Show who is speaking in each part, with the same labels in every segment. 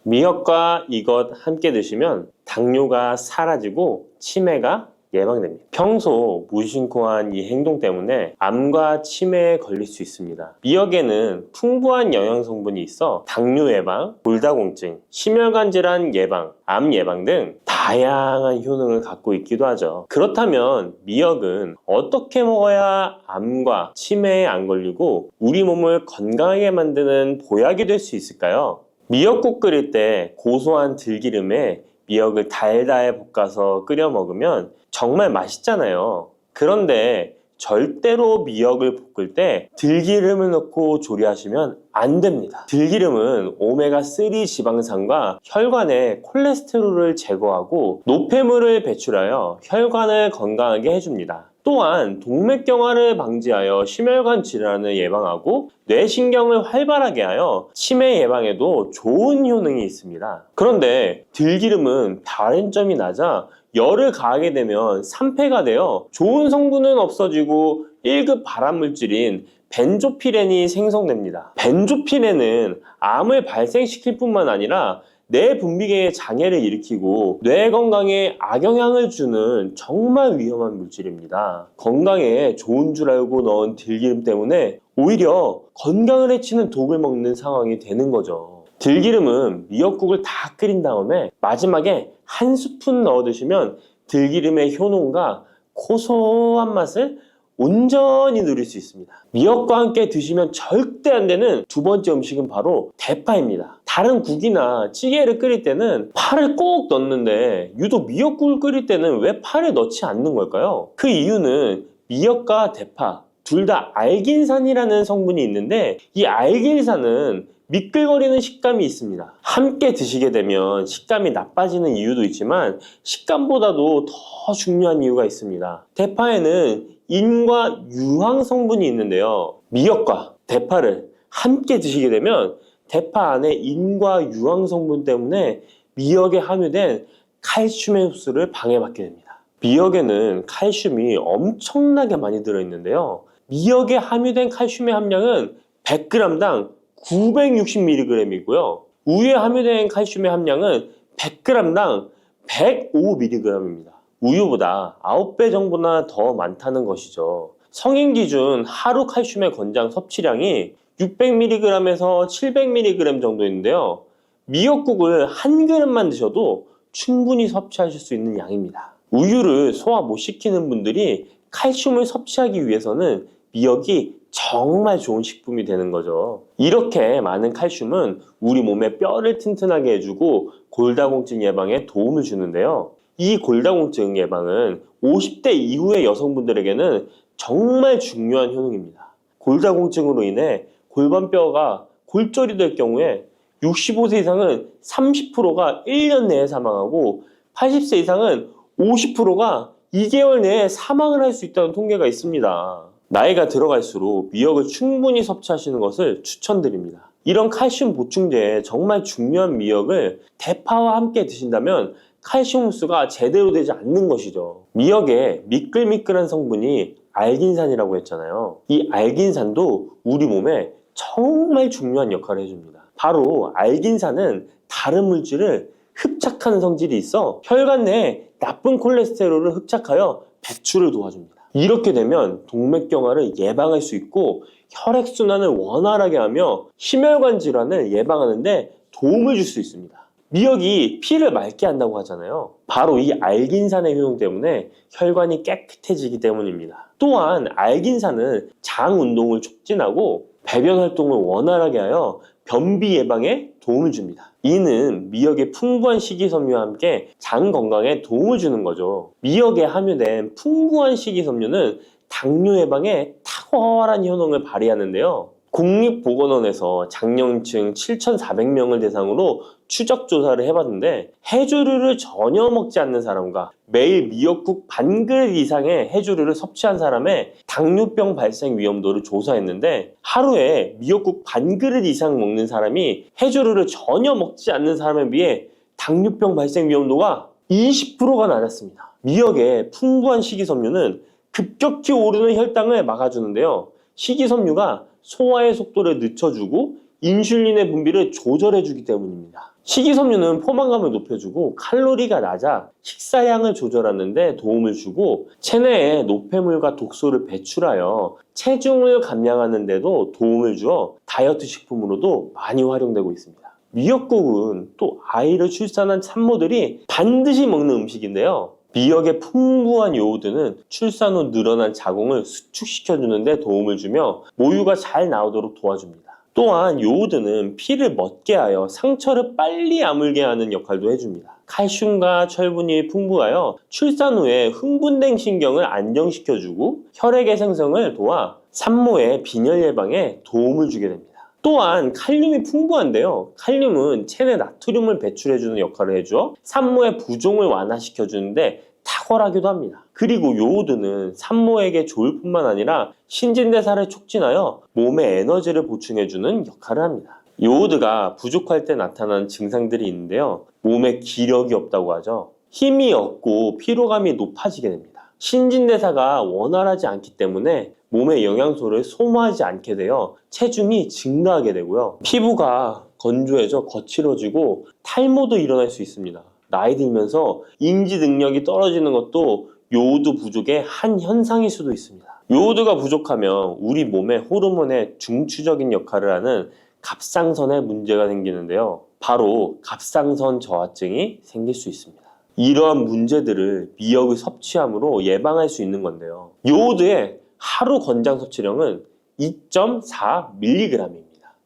Speaker 1: 미역과 이것 함께 드시면 당뇨가 사라지고 치매가 예방됩니다. 평소 무심코한 이 행동 때문에 암과 치매에 걸릴 수 있습니다. 미역에는 풍부한 영양 성분이 있어 당뇨 예방, 골다공증, 심혈관 질환 예방, 암 예방 등 다양한 효능을 갖고 있기도 하죠. 그렇다면 미역은 어떻게 먹어야 암과 치매에 안 걸리고 우리 몸을 건강하게 만드는 보약이 될 수 있을까요? 미역국 끓일 때 고소한 들기름에 미역을 달달 볶아서 끓여 먹으면 정말 맛있잖아요. 그런데 절대로 미역을 볶을 때 들기름을 넣고 조리하시면 안 됩니다. 들기름은 오메가3 지방산과 혈관의 콜레스테롤을 제거하고 노폐물을 배출하여 혈관을 건강하게 해줍니다. 또한 동맥경화를 방지하여 심혈관 질환을 예방하고 뇌신경을 활발하게 하여 치매 예방에도 좋은 효능이 있습니다. 그런데 들기름은 다른 점이 낮아 열을 가하게 되면 산패가 되어 좋은 성분은 없어지고 1급 발암물질인 벤조피렌이 생성됩니다. 벤조피렌은 암을 발생시킬 뿐만 아니라 뇌 분비계의 장애를 일으키고 뇌 건강에 악영향을 주는 정말 위험한 물질입니다. 건강에 좋은 줄 알고 넣은 들기름 때문에 오히려 건강을 해치는 독을 먹는 상황이 되는 거죠. 들기름은 미역국을 다 끓인 다음에 마지막에 한 스푼 넣어 드시면 들기름의 효능과 고소한 맛을 온전히 누릴 수 있습니다. 미역과 함께 드시면 절대 안 되는 두 번째 음식은 바로 대파입니다. 다른 국이나 찌개를 끓일 때는 파를 꼭 넣는데 유독 미역국을 끓일 때는 왜 파를 넣지 않는 걸까요? 그 이유는 미역과 대파 둘 다 알긴산이라는 성분이 있는데 이 알긴산은 미끌거리는 식감이 있습니다. 함께 드시게 되면 식감이 나빠지는 이유도 있지만 식감보다도 더 중요한 이유가 있습니다. 대파에는 인과 유황 성분이 있는데요. 미역과 대파를 함께 드시게 되면 대파 안에 인과 유황 성분 때문에 미역에 함유된 칼슘의 흡수를 방해받게 됩니다. 미역에는 칼슘이 엄청나게 많이 들어있는데요. 미역에 함유된 칼슘의 함량은 100g당 960mg이고요. 우유에 함유된 칼슘의 함량은 100g당 105mg입니다. 우유보다 9배 정도나 더 많다는 것이죠. 성인 기준 하루 칼슘의 권장 섭취량이 600mg에서 700mg 정도인데요. 미역국을 한 그릇만 드셔도 충분히 섭취하실 수 있는 양입니다. 우유를 소화 못 시키는 분들이 칼슘을 섭취하기 위해서는 미역이 정말 좋은 식품이 되는 거죠. 이렇게 많은 칼슘은 우리 몸의 뼈를 튼튼하게 해주고 골다공증 예방에 도움을 주는데요. 이 골다공증 예방은 50대 이후의 여성분들에게는 정말 중요한 효능입니다. 골다공증으로 인해 골반뼈가 골절이 될 경우에 65세 이상은 30%가 1년 내에 사망하고 80세 이상은 50%가 2개월 내에 사망을 할 수 있다는 통계가 있습니다. 나이가 들어갈수록 미역을 충분히 섭취하시는 것을 추천드립니다. 이런 칼슘 보충제에 정말 중요한 미역을 대파와 함께 드신다면 칼슘 흡수가 제대로 되지 않는 것이죠. 미역에 미끌미끌한 성분이 알긴산이라고 했잖아요. 이 알긴산도 우리 몸에 정말 중요한 역할을 해줍니다. 바로 알긴산은 다른 물질을 흡착하는 성질이 있어 혈관 내에 나쁜 콜레스테롤을 흡착하여 배출을 도와줍니다. 이렇게 되면 동맥경화를 예방할 수 있고 혈액순환을 원활하게 하며 심혈관 질환을 예방하는 데 도움을 줄 수 있습니다. 미역이 피를 맑게 한다고 하잖아요. 바로 이 알긴산의 효능 때문에 혈관이 깨끗해지기 때문입니다. 또한 알긴산은 장 운동을 촉진하고 배변 활동을 원활하게 하여 변비 예방에 도움을 줍니다. 이는 미역의 풍부한 식이섬유와 함께 장 건강에 도움을 주는 거죠. 미역에 함유된 풍부한 식이섬유는 당뇨 예방에 탁월한 효능을 발휘하는데요. 국립보건원에서 장년층 7,400명을 대상으로 추적 조사를 해봤는데 해조류를 전혀 먹지 않는 사람과 매일 미역국 반 그릇 이상의 해조류를 섭취한 사람의 당뇨병 발생 위험도를 조사했는데 하루에 미역국 반 그릇 이상 먹는 사람이 해조류를 전혀 먹지 않는 사람에 비해 당뇨병 발생 위험도가 20%가 낮았습니다. 미역의 풍부한 식이섬유는 급격히 오르는 혈당을 막아주는데요. 식이섬유가 소화의 속도를 늦춰주고 인슐린의 분비를 조절해주기 때문입니다. 식이섬유는 포만감을 높여주고 칼로리가 낮아 식사량을 조절하는 데 도움을 주고 체내에 노폐물과 독소를 배출하여 체중을 감량하는 데도 도움을 주어 다이어트 식품으로도 많이 활용되고 있습니다. 미역국은 또 아이를 출산한 산모들이 반드시 먹는 음식인데요. 미역의 풍부한 요오드는 출산 후 늘어난 자궁을 수축시켜주는 데 도움을 주며 모유가 잘 나오도록 도와줍니다. 또한 요오드는 피를 멎게 하여 상처를 빨리 아물게 하는 역할도 해줍니다. 칼슘과 철분이 풍부하여 출산 후에 흥분된 신경을 안정시켜주고 혈액의 생성을 도와 산모의 빈혈 예방에 도움을 주게 됩니다. 또한 칼륨이 풍부한데요. 칼륨은 체내 나트륨을 배출해주는 역할을 해줘 산모의 부종을 완화시켜주는데 탁월하기도 합니다. 그리고 요오드는 산모에게 좋을 뿐만 아니라 신진대사를 촉진하여 몸에 에너지를 보충해주는 역할을 합니다. 요오드가 부족할 때 나타나는 증상들이 있는데요. 몸에 기력이 없다고 하죠. 힘이 없고 피로감이 높아지게 됩니다. 신진대사가 원활하지 않기 때문에 몸의 영양소를 소모하지 않게 되어 체중이 증가하게 되고요. 피부가 건조해져 거칠어지고 탈모도 일어날 수 있습니다. 나이 들면서 인지 능력이 떨어지는 것도 요오드 부족의 한 현상일 수도 있습니다. 요오드가 부족하면 우리 몸의 호르몬의 중추적인 역할을 하는 갑상선에 문제가 생기는데요. 바로 갑상선 저하증이 생길 수 있습니다. 이러한 문제들을 미역을 섭취함으로 예방할 수 있는 건데요. 요오드의 하루 권장 섭취량은 2.4mg입니다.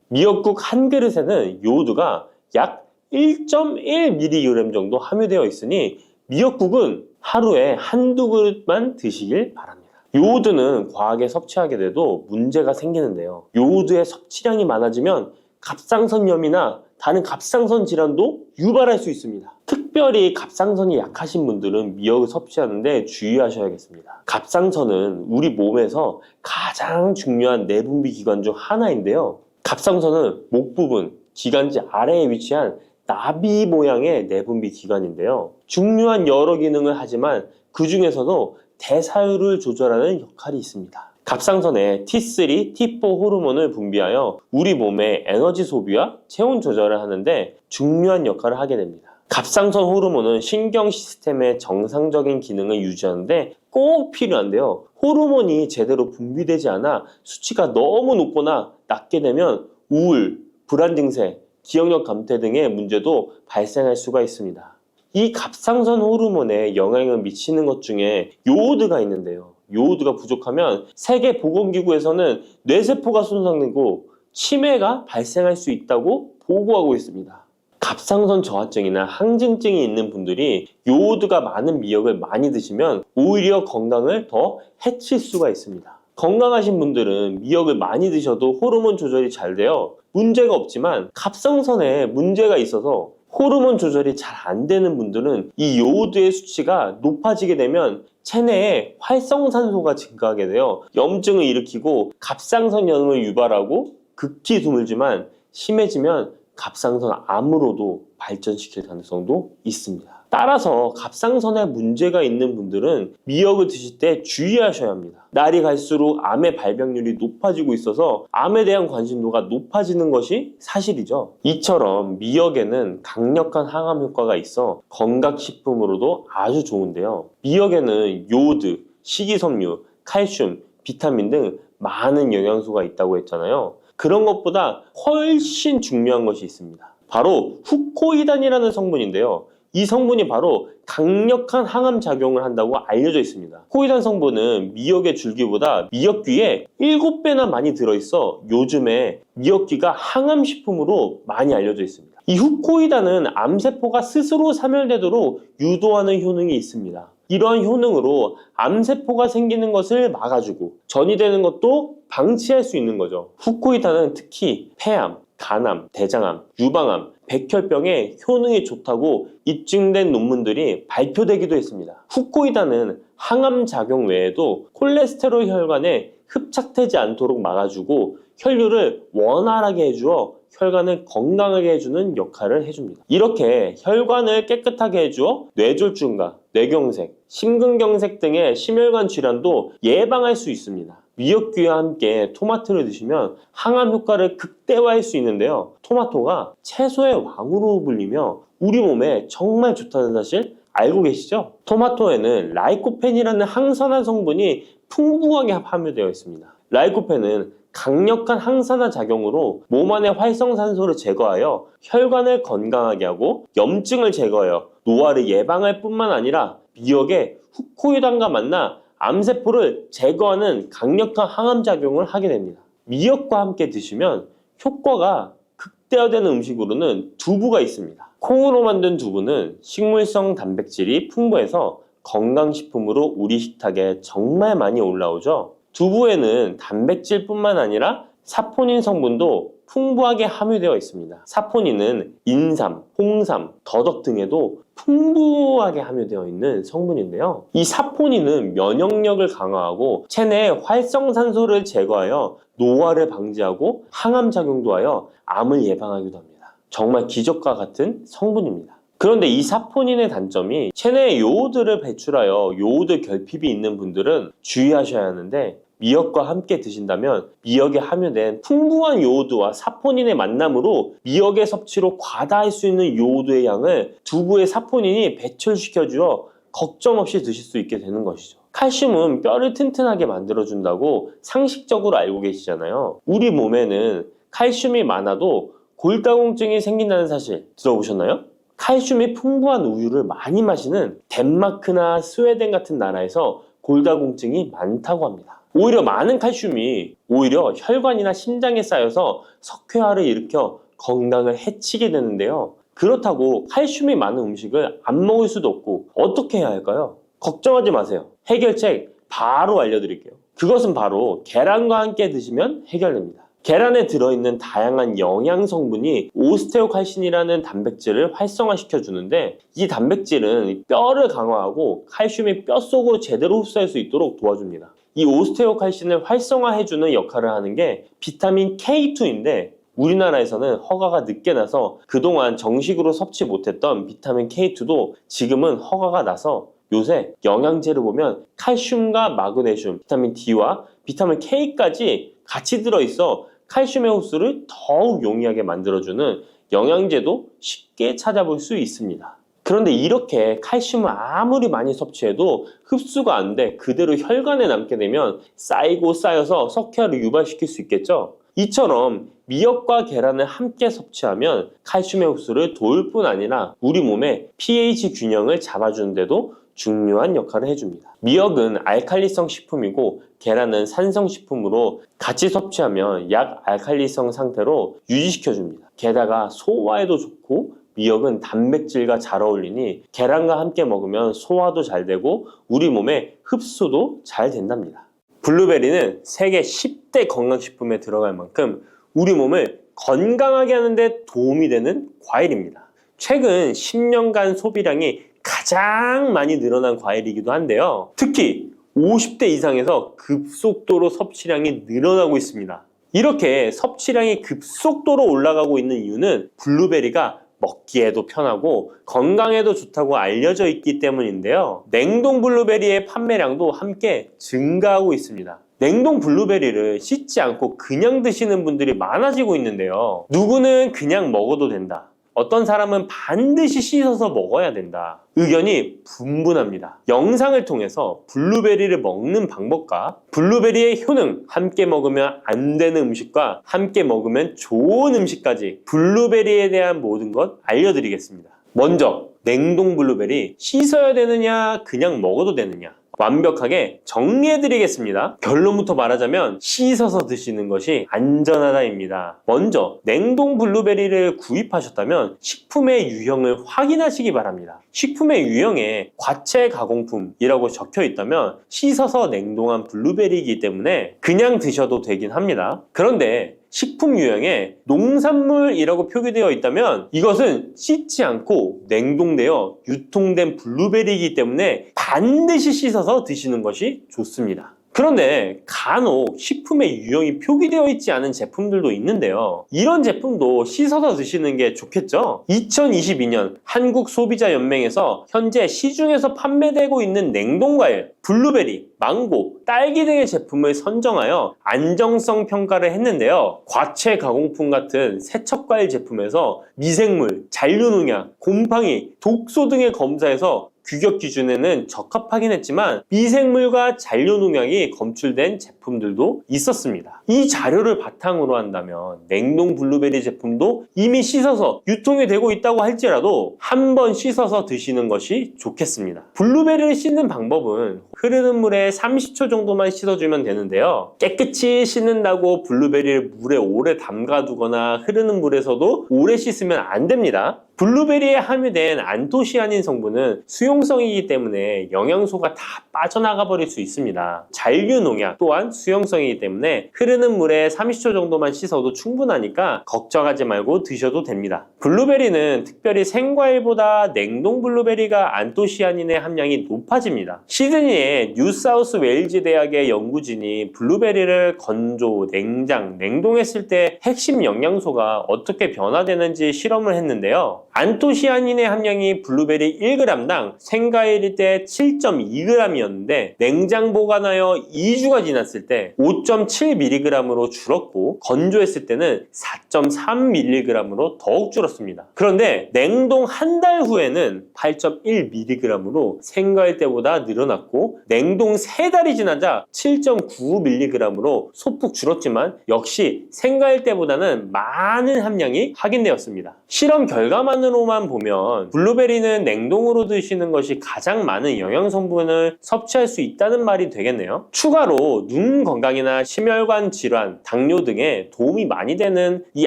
Speaker 1: 미역국 한 그릇에는 요오드가 약 1.1mg 정도 함유되어 있으니 미역국은 하루에 한두 그릇만 드시길 바랍니다. 요오드는 과하게 섭취하게 돼도 문제가 생기는데요. 요오드의 섭취량이 많아지면 갑상선염이나 다른 갑상선 질환도 유발할 수 있습니다. 특별히 갑상선이 약하신 분들은 미역을 섭취하는데 주의하셔야겠습니다. 갑상선은 우리 몸에서 가장 중요한 내분비 기관 중 하나인데요. 갑상선은 목 부분, 기관지 아래에 위치한 나비 모양의 내분비 기관인데요. 중요한 여러 기능을 하지만 그 중에서도 대사율을 조절하는 역할이 있습니다. 갑상선에 T3, T4 호르몬을 분비하여 우리 몸의 에너지 소비와 체온 조절을 하는데 중요한 역할을 하게 됩니다. 갑상선 호르몬은 신경 시스템의 정상적인 기능을 유지하는데 꼭 필요한데요. 호르몬이 제대로 분비되지 않아 수치가 너무 높거나 낮게 되면 우울, 불안 증세, 기억력 감퇴 등의 문제도 발생할 수가 있습니다. 이 갑상선 호르몬에 영향을 미치는 것 중에 요오드가 있는데요. 요오드가 부족하면 세계보건기구에서는 뇌세포가 손상되고 치매가 발생할 수 있다고 보고하고 있습니다. 갑상선 저하증이나 항진증이 있는 분들이 요오드가 많은 미역을 많이 드시면 오히려 건강을 더 해칠 수가 있습니다. 건강하신 분들은 미역을 많이 드셔도 호르몬 조절이 잘 되어 문제가 없지만 갑상선에 문제가 있어서 호르몬 조절이 잘 안 되는 분들은 이 요오드의 수치가 높아지게 되면 체내에 활성산소가 증가하게 되어 염증을 일으키고 갑상선염을 유발하고 극히 드물지만 심해지면 갑상선 암으로도 발전시킬 가능성도 있습니다. 따라서 갑상선에 문제가 있는 분들은 미역을 드실 때 주의하셔야 합니다. 날이 갈수록 암의 발병률이 높아지고 있어서 암에 대한 관심도가 높아지는 것이 사실이죠. 이처럼 미역에는 강력한 항암 효과가 있어 건강식품으로도 아주 좋은데요. 미역에는 요오드, 식이섬유, 칼슘, 비타민 등 많은 영양소가 있다고 했잖아요. 그런 것보다 훨씬 중요한 것이 있습니다. 바로 후코이단이라는 성분인데요. 이 성분이 바로 강력한 항암 작용을 한다고 알려져 있습니다. 코이단 성분은 미역의 줄기보다 미역귀에 7배나 많이 들어있어 요즘에 미역귀가 항암식품으로 많이 알려져 있습니다. 이 후코이단은 암세포가 스스로 사멸되도록 유도하는 효능이 있습니다. 이러한 효능으로 암세포가 생기는 것을 막아주고 전이 되는 것도 방치할 수 있는 거죠. 후코이단은 특히 폐암, 간암, 대장암, 유방암, 백혈병에 효능이 좋다고 입증된 논문들이 발표되기도 했습니다. 후코이단은 항암 작용 외에도 콜레스테롤 혈관에 흡착되지 않도록 막아주고 혈류를 원활하게 해주어 혈관을 건강하게 해주는 역할을 해줍니다. 이렇게 혈관을 깨끗하게 해주어 뇌졸중과 뇌경색, 심근경색 등의 심혈관 질환도 예방할 수 있습니다. 미역귀와 함께 토마토를 드시면 항암 효과를 극대화할 수 있는데요. 토마토가 채소의 왕으로 불리며 우리 몸에 정말 좋다는 사실 알고 계시죠? 토마토에는 라이코펜이라는 항산화 성분이 풍부하게 함유되어 있습니다. 라이코펜은 강력한 항산화 작용으로 몸 안의 활성산소를 제거하여 혈관을 건강하게 하고 염증을 제거하여 노화를 예방할 뿐만 아니라 미역의 후코유당과 만나 암세포를 제거하는 강력한 항암작용을 하게 됩니다. 미역과 함께 드시면 효과가 극대화되는 음식으로는 두부가 있습니다. 콩으로 만든 두부는 식물성 단백질이 풍부해서 건강식품으로 우리 식탁에 정말 많이 올라오죠. 두부에는 단백질뿐만 아니라 사포닌 성분도 풍부하게 함유되어 있습니다. 사포닌은 인삼, 홍삼, 더덕 등에도 풍부하게 함유되어 있는 성분인데요. 이 사포닌은 면역력을 강화하고 체내의 활성산소를 제거하여 노화를 방지하고 항암작용도 하여 암을 예방하기도 합니다. 정말 기적과 같은 성분입니다. 그런데 이 사포닌의 단점이 체내에 요오드를 배출하여 요오드 결핍이 있는 분들은 주의하셔야 하는데, 미역과 함께 드신다면 미역에 함유된 풍부한 요오드와 사포닌의 만남으로 미역의 섭취로 과다할 수 있는 요오드의 양을 두부의 사포닌이 배출시켜주어 걱정 없이 드실 수 있게 되는 것이죠. 칼슘은 뼈를 튼튼하게 만들어준다고 상식적으로 알고 계시잖아요. 우리 몸에는 칼슘이 많아도 골다공증이 생긴다는 사실 들어보셨나요? 칼슘이 풍부한 우유를 많이 마시는 덴마크나 스웨덴 같은 나라에서 골다공증이 많다고 합니다. 오히려 많은 칼슘이 오히려 혈관이나 심장에 쌓여서 석회화를 일으켜 건강을 해치게 되는데요. 그렇다고 칼슘이 많은 음식을 안 먹을 수도 없고 어떻게 해야 할까요? 걱정하지 마세요. 해결책 바로 알려드릴게요. 그것은 바로 계란과 함께 드시면 해결됩니다. 계란에 들어있는 다양한 영양 성분이 오스테오칼신이라는 단백질을 활성화시켜 주는데, 이 단백질은 뼈를 강화하고 칼슘이 뼛속으로 제대로 흡수할 수 있도록 도와줍니다. 이 오스테오칼신을 활성화해주는 역할을 하는 게 비타민 K2인데, 우리나라에서는 허가가 늦게 나서 그동안 정식으로 섭취 못했던 비타민 K2도 지금은 허가가 나서 요새 영양제를 보면 칼슘과 마그네슘, 비타민 D와 비타민 K까지 같이 들어있어 칼슘의 흡수를 더욱 용이하게 만들어주는 영양제도 쉽게 찾아볼 수 있습니다. 그런데 이렇게 칼슘을 아무리 많이 섭취해도 흡수가 안 돼 그대로 혈관에 남게 되면 쌓이고 쌓여서 석회화를 유발시킬 수 있겠죠? 이처럼 미역과 계란을 함께 섭취하면 칼슘의 흡수를 도울 뿐 아니라 우리 몸의 pH 균형을 잡아주는 데도 중요한 역할을 해줍니다. 미역은 알칼리성 식품이고 계란은 산성 식품으로 같이 섭취하면 약알칼리성 상태로 유지시켜줍니다. 게다가 소화에도 좋고 미역은 단백질과 잘 어울리니 계란과 함께 먹으면 소화도 잘 되고 우리 몸의 흡수도 잘 된답니다. 블루베리는 세계 10대 건강식품에 들어갈 만큼 우리 몸을 건강하게 하는데 도움이 되는 과일입니다. 최근 10년간 소비량이 가장 많이 늘어난 과일이기도 한데요. 특히 50대 이상에서 급속도로 섭취량이 늘어나고 있습니다. 이렇게 섭취량이 급속도로 올라가고 있는 이유는 블루베리가 먹기에도 편하고 건강에도 좋다고 알려져 있기 때문인데요. 냉동 블루베리의 판매량도 함께 증가하고 있습니다. 냉동 블루베리를 씻지 않고 그냥 드시는 분들이 많아지고 있는데요. 누구는 그냥 먹어도 된다. 어떤 사람은 반드시 씻어서 먹어야 된다. 의견이 분분합니다. 영상을 통해서 블루베리를 먹는 방법과 블루베리의 효능, 함께 먹으면 안 되는 음식과 함께 먹으면 좋은 음식까지 블루베리에 대한 모든 것 알려드리겠습니다. 먼저 냉동 블루베리 씻어야 되느냐 그냥 먹어도 되느냐 완벽하게 정리해드리겠습니다. 결론부터 말하자면 씻어서 드시는 것이 안전하다입니다. 먼저 냉동 블루베리를 구입하셨다면 식품의 유형을 확인하시기 바랍니다. 식품의 유형에 과체 가공품이라고 적혀 있다면 씻어서 냉동한 블루베리이기 때문에 그냥 드셔도 되긴 합니다. 그런데 식품 유형에 농산물이라고 표기되어 있다면 이것은 씻지 않고 냉동되어 유통된 블루베리이기 때문에 반드시 씻어서 드시는 것이 좋습니다. 그런데 간혹 식품에 유형이 표기되어 있지 않은 제품들도 있는데요. 이런 제품도 씻어서 드시는 게 좋겠죠? 2022년 한국소비자연맹에서 현재 시중에서 판매되고 있는 냉동과일, 블루베리, 망고, 딸기 등의 제품을 선정하여 안정성 평가를 했는데요. 과체 가공품 같은 세척과일 제품에서 미생물, 잔류농약, 곰팡이, 독소 등의 검사에서 규격 기준에는 적합하긴 했지만 미생물과 잔류농약이 검출된 제품들도 있었습니다. 이 자료를 바탕으로 한다면 냉동 블루베리 제품도 이미 씻어서 유통이 되고 있다고 할지라도 한번 씻어서 드시는 것이 좋겠습니다. 블루베리를 씻는 방법은 흐르는 물에 30초 정도만 씻어주면 되는데요. 깨끗이 씻는다고 블루베리를 물에 오래 담가두거나 흐르는 물에서도 오래 씻으면 안 됩니다. 블루베리에 함유된 안토시아닌 성분은 수용성이기 때문에 영양소가 다 빠져나가 버릴 수 있습니다. 잔류 농약 또한 수용성이기 때문에 흐르는 물에 30초 정도만 씻어도 충분하니까 걱정하지 말고 드셔도 됩니다. 블루베리는 특별히 생과일보다 냉동 블루베리가 안토시아닌의 함량이 높아집니다. 시드니의 뉴사우스 웨일즈 대학의 연구진이 블루베리를 건조, 냉장, 냉동했을 때 핵심 영양소가 어떻게 변화되는지 실험을 했는데요. 안토시아닌의 함량이 블루베리 1g당 생과일일 때 7.2g이었는데 냉장 보관하여 2주가 지났을 때 5.7mg으로 줄었고 건조했을 때는 4.3mg으로 더욱 줄었습니다. 그런데 냉동 한 달 후에는 8.1mg으로 생과일 때보다 늘어났고 냉동 3달이 지나자 7.9mg으로 소폭 줄었지만 역시 생과일 때보다는 많은 함량이 확인되었습니다. 실험 결과만으로만 보면 블루베리는 냉동으로 드시는 것이 가장 많은 영양 성분을 섭취할 수 있다는 말이 되겠네요. 추가로 눈 건강이나 심혈관 질환, 당뇨 등에 도움이 많이 되는 이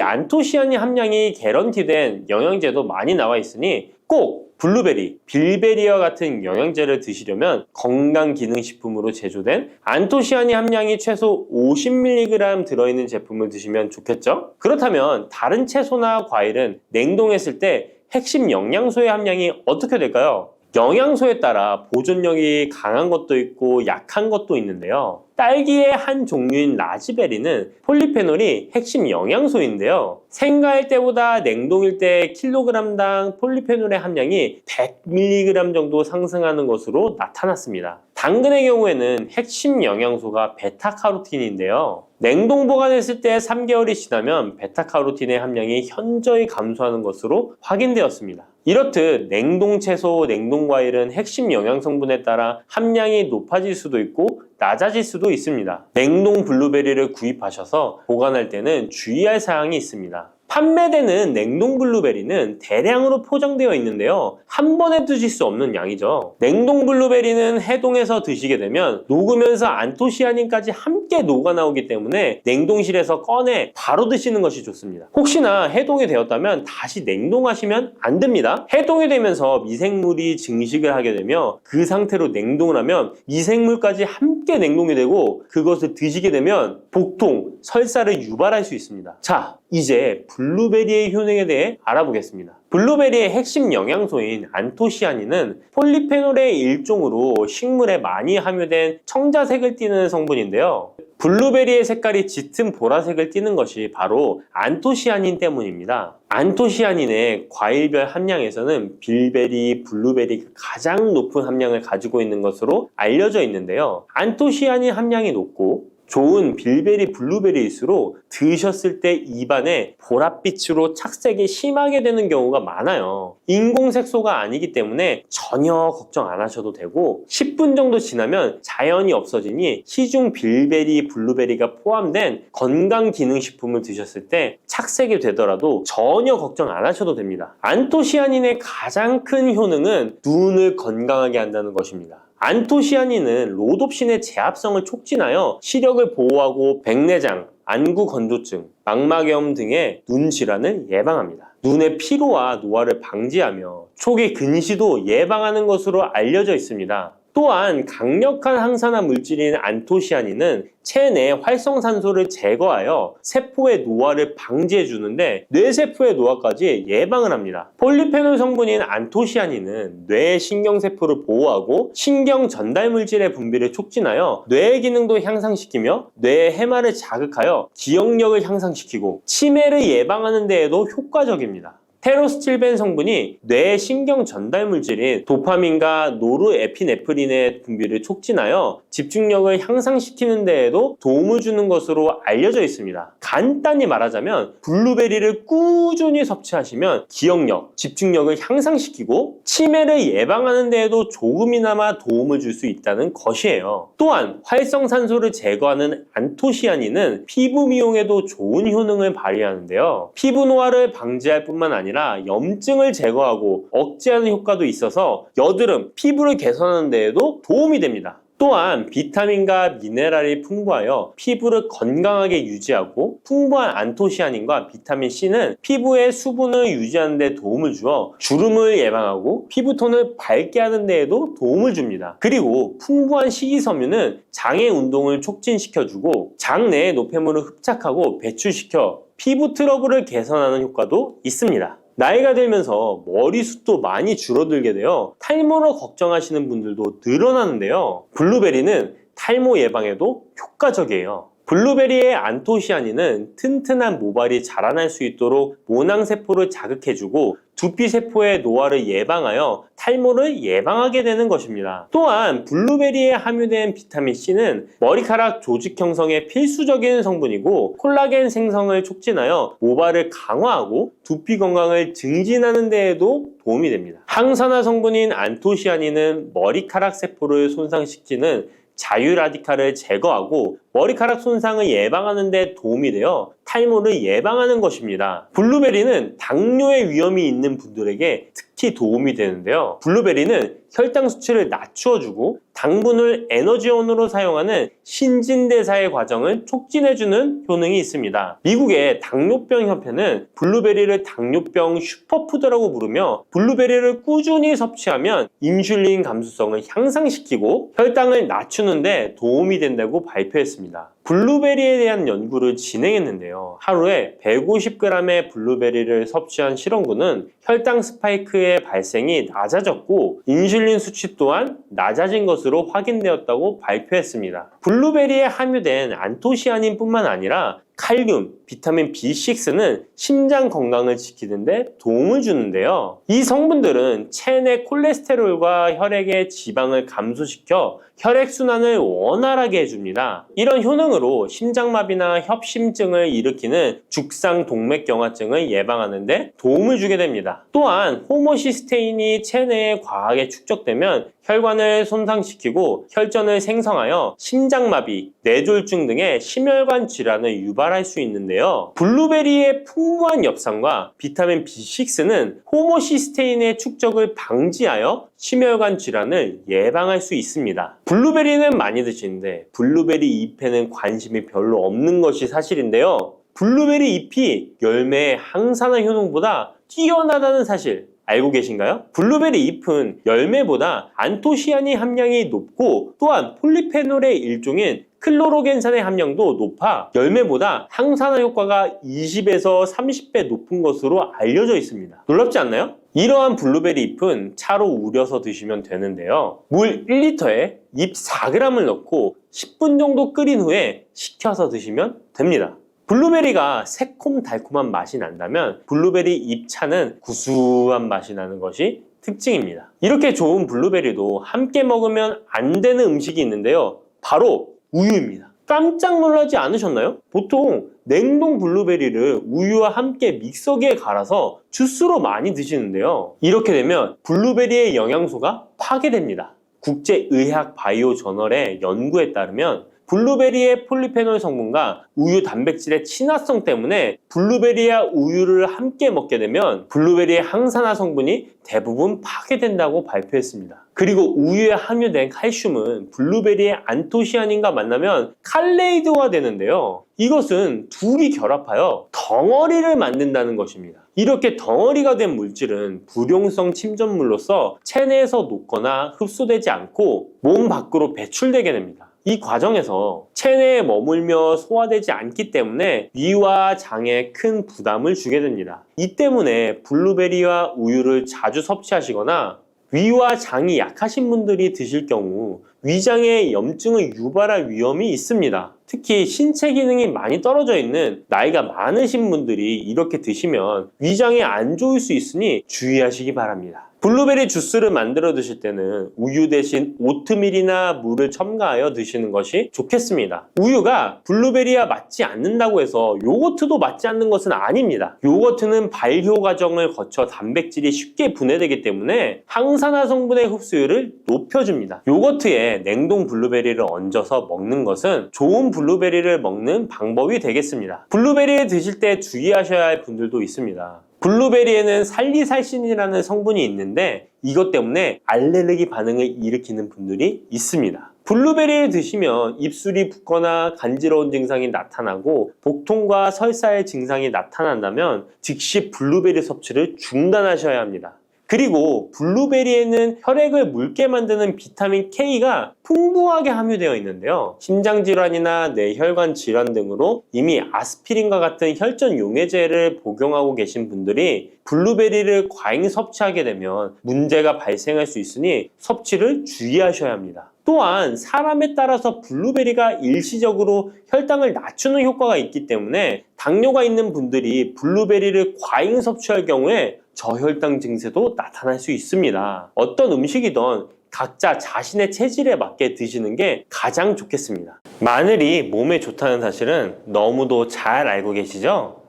Speaker 1: 안토시아닌 함량이 개런티된 영양제도 많이 나와 있으니 꼭 블루베리, 빌베리와 같은 영양제를 드시려면 건강기능식품으로 제조된 안토시아닌 함량이 최소 50mg 들어있는 제품을 드시면 좋겠죠? 그렇다면 다른 채소나 과일은 냉동했을 때 핵심 영양소의 함량이 어떻게 될까요? 영양소에 따라 보존력이 강한 것도 있고 약한 것도 있는데요. 딸기의 한 종류인 라즈베리는 폴리페놀이 핵심 영양소인데요. 생과일 때보다 냉동일 때 킬로그램당 폴리페놀의 함량이 100mg 정도 상승하는 것으로 나타났습니다. 당근의 경우에는 핵심 영양소가 베타카로틴인데요. 냉동 보관했을 때 3개월이 지나면 베타카로틴의 함량이 현저히 감소하는 것으로 확인되었습니다. 이렇듯 냉동 채소, 냉동 과일은 핵심 영양 성분에 따라 함량이 높아질 수도 있고 낮아질 수도 있습니다. 냉동 블루베리를 구입하셔서 보관할 때는 주의할 사항이 있습니다. 판매되는 냉동 블루베리는 대량으로 포장되어 있는데요. 한 번에 드실 수 없는 양이죠. 냉동 블루베리는 해동해서 드시게 되면 녹으면서 안토시아닌까지 함께 녹아 나오기 때문에 냉동실에서 꺼내 바로 드시는 것이 좋습니다. 혹시나 해동이 되었다면 다시 냉동하시면 안 됩니다. 해동이 되면서 미생물이 증식을 하게 되며 그 상태로 냉동을 하면 미생물까지 함께 냉동이 되고 그것을 드시게 되면 복통, 설사를 유발할 수 있습니다. 자, 이제 블루베리의 효능에 대해 알아보겠습니다. 블루베리의 핵심 영양소인 안토시아닌은 폴리페놀의 일종으로 식물에 많이 함유된 청자색을 띠는 성분인데요. 블루베리의 색깔이 짙은 보라색을 띠는 것이 바로 안토시아닌 때문입니다. 안토시아닌의 과일별 함량에서는 빌베리, 블루베리가 가장 높은 함량을 가지고 있는 것으로 알려져 있는데요. 안토시아닌 함량이 높고 좋은 빌베리, 블루베리일수록 드셨을 때 입안에 보랏빛으로 착색이 심하게 되는 경우가 많아요. 인공색소가 아니기 때문에 전혀 걱정 안 하셔도 되고 10분 정도 지나면 자연히 없어지니 시중 빌베리, 블루베리가 포함된 건강기능식품을 드셨을 때 착색이 되더라도 전혀 걱정 안 하셔도 됩니다. 안토시아닌의 가장 큰 효능은 눈을 건강하게 한다는 것입니다. 안토시아닌은 로놉신의 제합성을 촉진하여 시력을 보호하고 백내장, 안구 건조증, 망막염 등의 눈 질환을 예방합니다. 눈의 피로와 노화를 방지하며 초기 근시도 예방하는 것으로 알려져 있습니다. 또한 강력한 항산화 물질인 안토시아닌은 체내 활성산소를 제거하여 세포의 노화를 방지해 주는데 뇌세포의 노화까지 예방을 합니다. 폴리페놀 성분인 안토시아닌은 뇌의 신경세포를 보호하고 신경 전달 물질의 분비를 촉진하여 뇌의 기능도 향상시키며 뇌의 해마를 자극하여 기억력을 향상시키고 치매를 예방하는 데에도 효과적입니다. 테로스틸벤 성분이 뇌의 신경 전달 물질인 도파민과 노르에피네프린의 분비를 촉진하여 집중력을 향상시키는 데에도 도움을 주는 것으로 알려져 있습니다. 간단히 말하자면 블루베리를 꾸준히 섭취하시면 기억력, 집중력을 향상시키고 치매를 예방하는 데에도 조금이나마 도움을 줄 수 있다는 것이에요. 또한 활성산소를 제거하는 안토시아닌은 피부 미용에도 좋은 효능을 발휘하는데요. 피부 노화를 방지할 뿐만 아니라 염증을 제거하고 억제하는 효과도 있어서 여드름, 피부를 개선하는 데에도 도움이 됩니다. 또한 비타민과 미네랄이 풍부하여 피부를 건강하게 유지하고 풍부한 안토시아닌과 비타민C는 피부의 수분을 유지하는 데 도움을 주어 주름을 예방하고 피부톤을 밝게 하는 데에도 도움을 줍니다. 그리고 풍부한 식이섬유는 장의 운동을 촉진시켜주고 장 내의 노폐물을 흡착하고 배출시켜 피부 트러블을 개선하는 효과도 있습니다. 나이가 들면서 머리숱도 많이 줄어들게 되어 탈모로 걱정하시는 분들도 늘어나는데요. 블루베리는 탈모 예방에도 효과적이에요. 블루베리의 안토시아닌은 튼튼한 모발이 자라날 수 있도록 모낭세포를 자극해주고 두피세포의 노화를 예방하여 탈모를 예방하게 되는 것입니다. 또한 블루베리에 함유된 비타민C는 머리카락 조직 형성에 필수적인 성분이고 콜라겐 생성을 촉진하여 모발을 강화하고 두피 건강을 증진하는 데에도 도움이 됩니다. 항산화 성분인 안토시아닌은 머리카락 세포를 손상시키는 자유라디칼을 제거하고 머리카락 손상을 예방하는 데 도움이 되어 탈모를 예방하는 것입니다. 블루베리는 당뇨의 위험이 있는 분들에게 특히 도움이 되는데요. 블루베리는 혈당 수치를 낮추어주고 당분을 에너지원으로 사용하는 신진대사의 과정을 촉진해주는 효능이 있습니다. 미국의 당뇨병 협회는 블루베리를 당뇨병 슈퍼푸드라고 부르며 블루베리를 꾸준히 섭취하면 인슐린 감수성을 향상시키고 혈당을 낮추는 데 도움이 된다고 발표했습니다. 블루베리에 대한 연구를 진행했는데요. 하루에 150g의 블루베리를 섭취한 실험군은 혈당 스파이크의 발생이 낮아졌고 인슐린 수치 또한 낮아진 것으로 확인되었다고 발표했습니다. 블루베리에 함유된 안토시아닌 뿐만 아니라 칼륨, 비타민 B6는 심장 건강을 지키는 데 도움을 주는데요. 이 성분들은 체내 콜레스테롤과 혈액의 지방을 감소시켜 혈액순환을 원활하게 해줍니다. 이런 효능으로 심장마비나 협심증을 일으키는 죽상동맥경화증을 예방하는 데 도움을 주게 됩니다. 또한 호모시스테인이 체내에 과하게 축적되면 혈관을 손상시키고 혈전을 생성하여 심장마비, 뇌졸중 등의 심혈관 질환을 유발할 수 있는데요. 블루베리의 풍부한 엽산과 비타민 B6는 호모시스테인의 축적을 방지하여 심혈관 질환을 예방할 수 있습니다. 블루베리는 많이 드시는데 블루베리 잎에는 관심이 별로 없는 것이 사실인데요. 블루베리 잎이 열매의 항산화 효능보다 뛰어나다는 사실 알고 계신가요? 블루베리 잎은 열매보다 안토시아닌 함량이 높고 또한 폴리페놀의 일종인 클로로겐산의 함량도 높아 열매보다 항산화 효과가 20에서 30배 높은 것으로 알려져 있습니다. 놀랍지 않나요? 이러한 블루베리 잎은 차로 우려서 드시면 되는데요. 물 1리터에 잎 4g을 넣고 10분 정도 끓인 후에 식혀서 드시면 됩니다. 블루베리가 새콤달콤한 맛이 난다면 블루베리 잎차는 구수한 맛이 나는 것이 특징입니다. 이렇게 좋은 블루베리도 함께 먹으면 안 되는 음식이 있는데요. 바로 우유입니다. 깜짝 놀라지 않으셨나요? 보통 냉동 블루베리를 우유와 함께 믹서기에 갈아서 주스로 많이 드시는데요. 이렇게 되면 블루베리의 영양소가 파괴됩니다. 국제의학 바이오 저널의 연구에 따르면 블루베리의 폴리페놀 성분과 우유 단백질의 친화성 때문에 블루베리와 우유를 함께 먹게 되면 블루베리의 항산화 성분이 대부분 파괴된다고 발표했습니다. 그리고 우유에 함유된 칼슘은 블루베리의 안토시아닌과 만나면 칼레이드화 되는데요. 이것은 둘이 결합하여 덩어리를 만든다는 것입니다. 이렇게 덩어리가 된 물질은 불용성 침전물로서 체내에서 녹거나 흡수되지 않고 몸 밖으로 배출되게 됩니다. 이 과정에서 체내에 머물며 소화되지 않기 때문에 위와 장에 큰 부담을 주게 됩니다. 이 때문에 블루베리와 우유를 자주 섭취하시거나 위와 장이 약하신 분들이 드실 경우 위장에 염증을 유발할 위험이 있습니다. 특히 신체 기능이 많이 떨어져 있는 나이가 많으신 분들이 이렇게 드시면 위장에 안 좋을 수 있으니 주의하시기 바랍니다. 블루베리 주스를 만들어 드실 때는 우유 대신 오트밀이나 물을 첨가하여 드시는 것이 좋겠습니다. 우유가 블루베리와 맞지 않는다고 해서 요거트도 맞지 않는 것은 아닙니다. 요거트는 발효 과정을 거쳐 단백질이 쉽게 분해되기 때문에 항산화 성분의 흡수율을 높여줍니다. 요거트에 냉동 블루베리를 얹어서 먹는 것은 좋은 블루베리를 먹는 방법이 되겠습니다. 블루베리를 드실 때 주의하셔야 할 분들도 있습니다. 블루베리에는 살리살신이라는 성분이 있는데 이것 때문에 알레르기 반응을 일으키는 분들이 있습니다. 블루베리를 드시면 입술이 붓거나 간지러운 증상이 나타나고 복통과 설사의 증상이 나타난다면 즉시 블루베리 섭취를 중단하셔야 합니다. 그리고 블루베리에는 혈액을 묽게 만드는 비타민 K가 풍부하게 함유되어 있는데요. 심장질환이나 뇌혈관 질환 등으로 이미 아스피린과 같은 혈전 용해제를 복용하고 계신 분들이 블루베리를 과잉 섭취하게 되면 문제가 발생할 수 있으니 섭취를 주의하셔야 합니다. 또한 사람에 따라서 블루베리가 일시적으로 혈당을 낮추는 효과가 있기 때문에 당뇨가 있는 분들이 블루베리를 과잉 섭취할 경우에 저혈당 증세도 나타날 수 있습니다. 어떤 음식이든 각자 자신의 체질에 맞게 드시는 게 가장 좋겠습니다. 마늘이 몸에 좋다는 사실은 너무도 잘 알고 계시죠?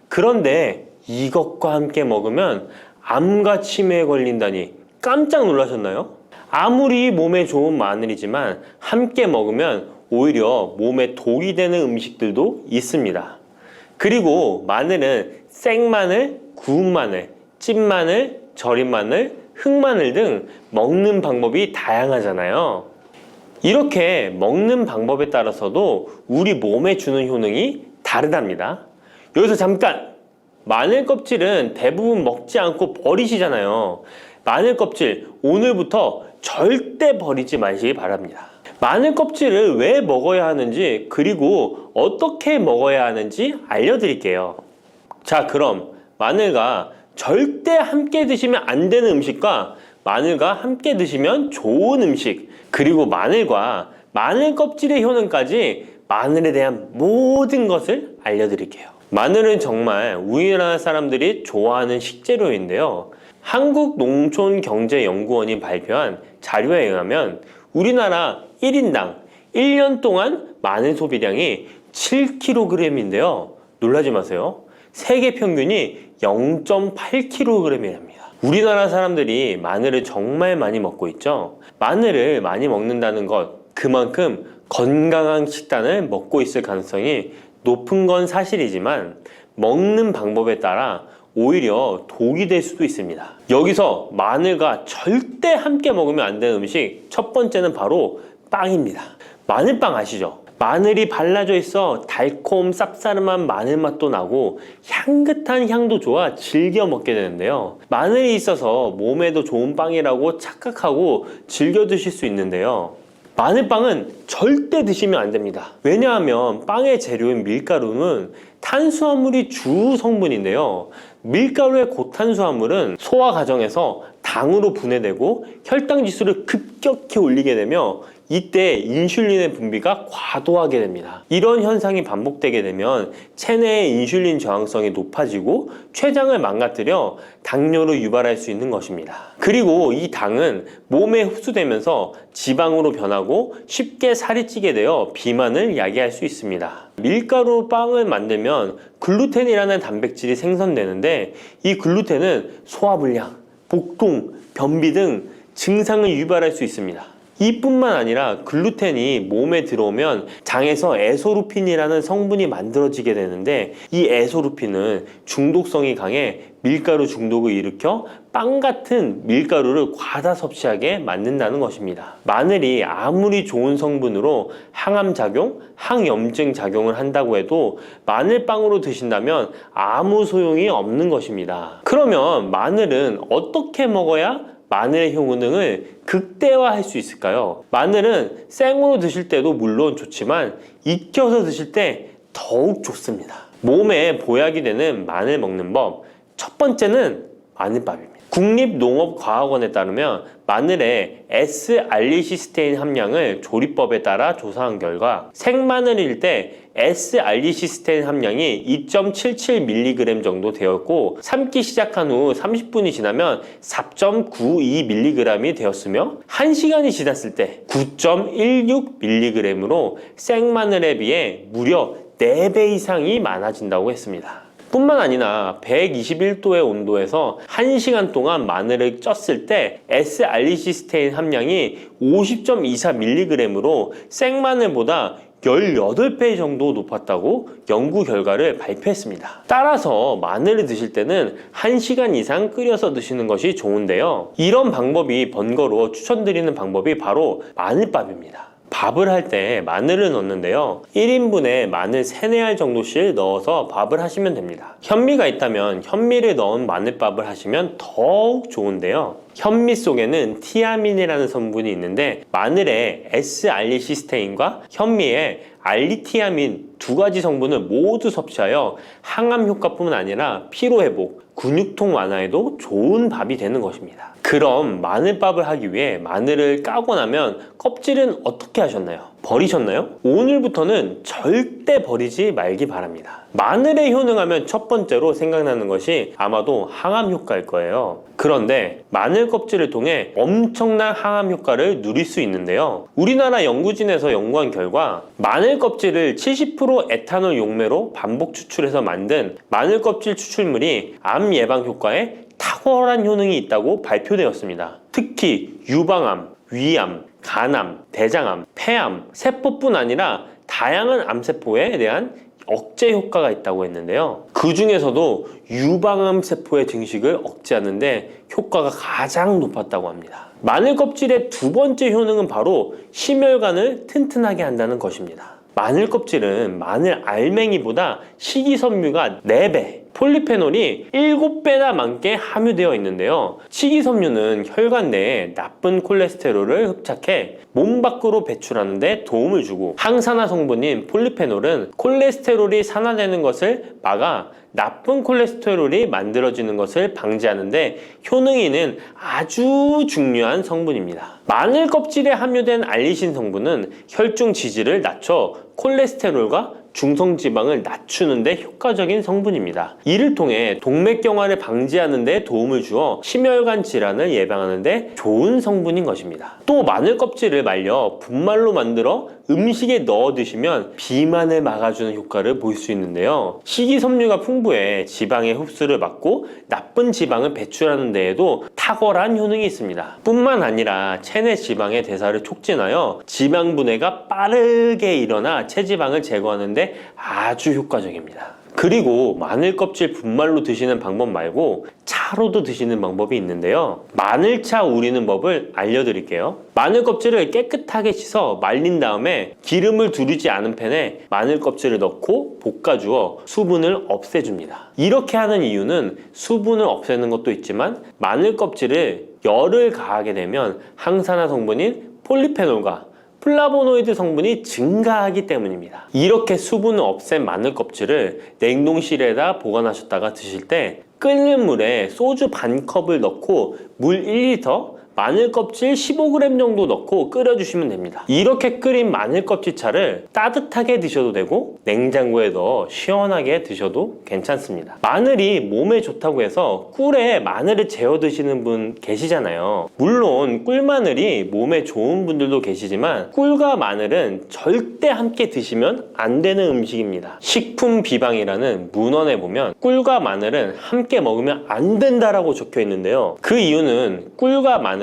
Speaker 1: 그런데 이것과 함께 먹으면 암과 치매에 걸린다니 깜짝 놀라셨나요? 아무리 몸에 좋은 마늘이지만 함께 먹으면 오히려 몸에 독이 되는 음식들도 있습니다. 그리고 마늘은 생마늘, 구운 마늘, 찐마늘, 절인 마늘, 흑마늘 등 먹는 방법이 다양하잖아요. 이렇게 먹는 방법에 따라서도 우리 몸에 주는 효능이 다르답니다. 여기서 잠깐! 마늘 껍질은 대부분 먹지 않고 버리시잖아요. 마늘 껍질 오늘부터 절대 버리지 마시기 바랍니다. 마늘 껍질을 왜 먹어야 하는지 그리고 어떻게 먹어야 하는지 알려드릴게요. 자, 그럼 마늘과 절대 함께 드시면 안 되는 음식과 마늘과 함께 드시면 좋은 음식, 그리고 마늘과 마늘 껍질의 효능까지 마늘에 대한 모든 것을 알려드릴게요. 마늘은 정말 우리나라 사람들이 좋아하는 식재료인데요. 한국농촌경제연구원이 발표한 자료에 의하면 우리나라 1인당 1년 동안 마늘 소비량이 7kg인데요. 놀라지 마세요. 세계 평균이 0.8kg이랍니다. 우리나라 사람들이 마늘을 정말 많이 먹고 있죠. 마늘을 많이 먹는다는 것, 그만큼 건강한 식단을 먹고 있을 가능성이 높은 건 사실이지만 먹는 방법에 따라 오히려 독이 될 수도 있습니다. 여기서 마늘과 절대 함께 먹으면 안 되는 음식 첫 번째는 바로 빵입니다. 마늘빵 아시죠? 마늘이 발라져 있어 달콤 쌉싸름한 마늘 맛도 나고 향긋한 향도 좋아 즐겨 먹게 되는데요. 마늘이 있어서 몸에도 좋은 빵이라고 착각하고 즐겨 드실 수 있는데요. 마늘빵은 절대 드시면 안 됩니다. 왜냐하면 빵의 재료인 밀가루는 탄수화물이 주 성분인데요. 밀가루의 고탄수화물은 소화 과정에서 당으로 분해되고 혈당 지수를 급격히 올리게 되며 이때 인슐린의 분비가 과도하게 됩니다. 이런 현상이 반복되게 되면 체내의 인슐린 저항성이 높아지고 췌장을 망가뜨려 당뇨를 유발할 수 있는 것입니다. 그리고 이 당은 몸에 흡수되면서 지방으로 변하고 쉽게 살이 찌게 되어 비만을 야기할 수 있습니다. 밀가루 빵을 만들면 글루텐이라는 단백질이 생성되는데 이 글루텐은 소화불량, 복통, 변비 등 증상을 유발할 수 있습니다. 이뿐만 아니라 글루텐이 몸에 들어오면 장에서 에소루핀이라는 성분이 만들어지게 되는데, 이 에소루핀은 중독성이 강해 밀가루 중독을 일으켜 빵 같은 밀가루를 과다 섭취하게 만든다는 것입니다. 마늘이 아무리 좋은 성분으로 항암작용, 항염증 작용을 한다고 해도 마늘빵으로 드신다면 아무 소용이 없는 것입니다. 그러면 마늘은 어떻게 먹어야 마늘의 효능을 극대화할 수 있을까요? 마늘은 생으로 드실 때도 물론 좋지만 익혀서 드실 때 더욱 좋습니다. 몸에 보약이 되는 마늘 먹는 법, 첫 번째는 마늘밥입니다. 국립농업과학원에 따르면 마늘의 S-알리시스테인 함량을 조리법에 따라 조사한 결과 생마늘일 때 S-알리시스테인 함량이 2.77mg 정도 되었고, 삶기 시작한 후 30분이 지나면 4.92mg이 되었으며 1시간이 지났을 때 9.16mg으로 생마늘에 비해 무려 4배 이상이 많아진다고 했습니다. 뿐만 아니라 121도의 온도에서 1시간 동안 마늘을 쪘을 때 S-알리시스테인 함량이 50.24mg으로 생마늘보다 18배 정도 높았다고 연구 결과를 발표했습니다. 따라서 마늘을 드실 때는 1시간 이상 끓여서 드시는 것이 좋은데요. 이런 방법이 번거로워 추천드리는 방법이 바로 마늘밥입니다. 밥을 할 때 마늘을 넣는데요, 1인분에 마늘 3, 4알 정도씩 넣어서 밥을 하시면 됩니다. 현미가 있다면 현미를 넣은 마늘밥을 하시면 더욱 좋은데요, 현미 속에는 티아민이라는 성분이 있는데 마늘의 S-알리시스테인과 현미의 알리티아민 두 가지 성분을 모두 섭취하여 항암 효과뿐만 아니라 피로회복, 근육통 완화에도 좋은 밥이 되는 것입니다. 그럼 마늘밥을 하기 위해 마늘을 까고 나면 껍질은 어떻게 하셨나요? 버리셨나요? 오늘부터는 절대 버리지 말기 바랍니다. 마늘에 효능하면 첫 번째로 생각나는 것이 아마도 항암 효과일 거예요. 그런데 마늘 껍질을 통해 엄청난 항암 효과를 누릴 수 있는데요, 우리나라 연구진에서 연구한 결과 마늘 껍질을 70% 에탄올 용매로 반복 추출해서 만든 마늘 껍질 추출물이 암 예방 효과에 탁월한 효능이 있다고 발표되었습니다. 특히 유방암, 위암, 간암, 대장암, 폐암, 세포뿐 아니라 다양한 암세포에 대한 억제 효과가 있다고 했는데요, 그 중에서도 유방암 세포의 증식을 억제하는 데 효과가 가장 높았다고 합니다. 마늘 껍질의 두 번째 효능은 바로 심혈관을 튼튼하게 한다는 것입니다. 마늘 껍질은 마늘 알맹이보다 식이섬유가 4배, 폴리페놀이 7배나 많게 함유되어 있는데요, 식이섬유는 혈관 내에 나쁜 콜레스테롤을 흡착해 몸 밖으로 배출하는 데 도움을 주고, 항산화 성분인 폴리페놀은 콜레스테롤이 산화되는 것을 막아 나쁜 콜레스테롤이 만들어지는 것을 방지하는데 효능이 있는 아주 중요한 성분입니다. 마늘 껍질에 함유된 알리신 성분은 혈중 지질을 낮춰 콜레스테롤과 중성지방을 낮추는 데 효과적인 성분입니다. 이를 통해 동맥경화를 방지하는 데 도움을 주어 심혈관 질환을 예방하는 데 좋은 성분인 것입니다. 또 마늘 껍질을 말려 분말로 만들어 음식에 넣어 드시면 비만을 막아주는 효과를 볼 수 있는데요, 식이섬유가 풍부해 지방의 흡수를 막고 나쁜 지방을 배출하는 데에도 탁월한 효능이 있습니다. 뿐만 아니라 체내 지방의 대사를 촉진하여 지방 분해가 빠르게 일어나 체지방을 제거하는 데 아주 효과적입니다. 그리고 마늘 껍질 분말로 드시는 방법 말고 차로도 드시는 방법이 있는데요, 마늘차 우리는 법을 알려드릴게요. 마늘 껍질을 깨끗하게 씻어 말린 다음에 기름을 두르지 않은 팬에 마늘 껍질을 넣고 볶아주어 수분을 없애줍니다. 이렇게 하는 이유는 수분을 없애는 것도 있지만 마늘 껍질을 열을 가하게 되면 항산화 성분인 폴리페놀과 플라보노이드 성분이 증가하기 때문입니다. 이렇게 수분을 없앤 마늘 껍질을 냉동실에다 보관하셨다가 드실 때 끓는 물에 소주 반 컵을 넣고 물 1리터, 마늘 껍질 15g 정도 넣고 끓여주시면 됩니다. 이렇게 끓인 마늘 껍질차를 따뜻하게 드셔도 되고 냉장고에 넣어 시원하게 드셔도 괜찮습니다. 마늘이 몸에 좋다고 해서 꿀에 마늘을 재워 드시는 분 계시잖아요. 물론 꿀마늘이 몸에 좋은 분들도 계시지만 꿀과 마늘은 절대 함께 드시면 안 되는 음식입니다. 식품 비방이라는 문헌에 보면 꿀과 마늘은 함께 먹으면 안 된다라고 적혀 있는데요, 그 이유는 꿀과 마늘은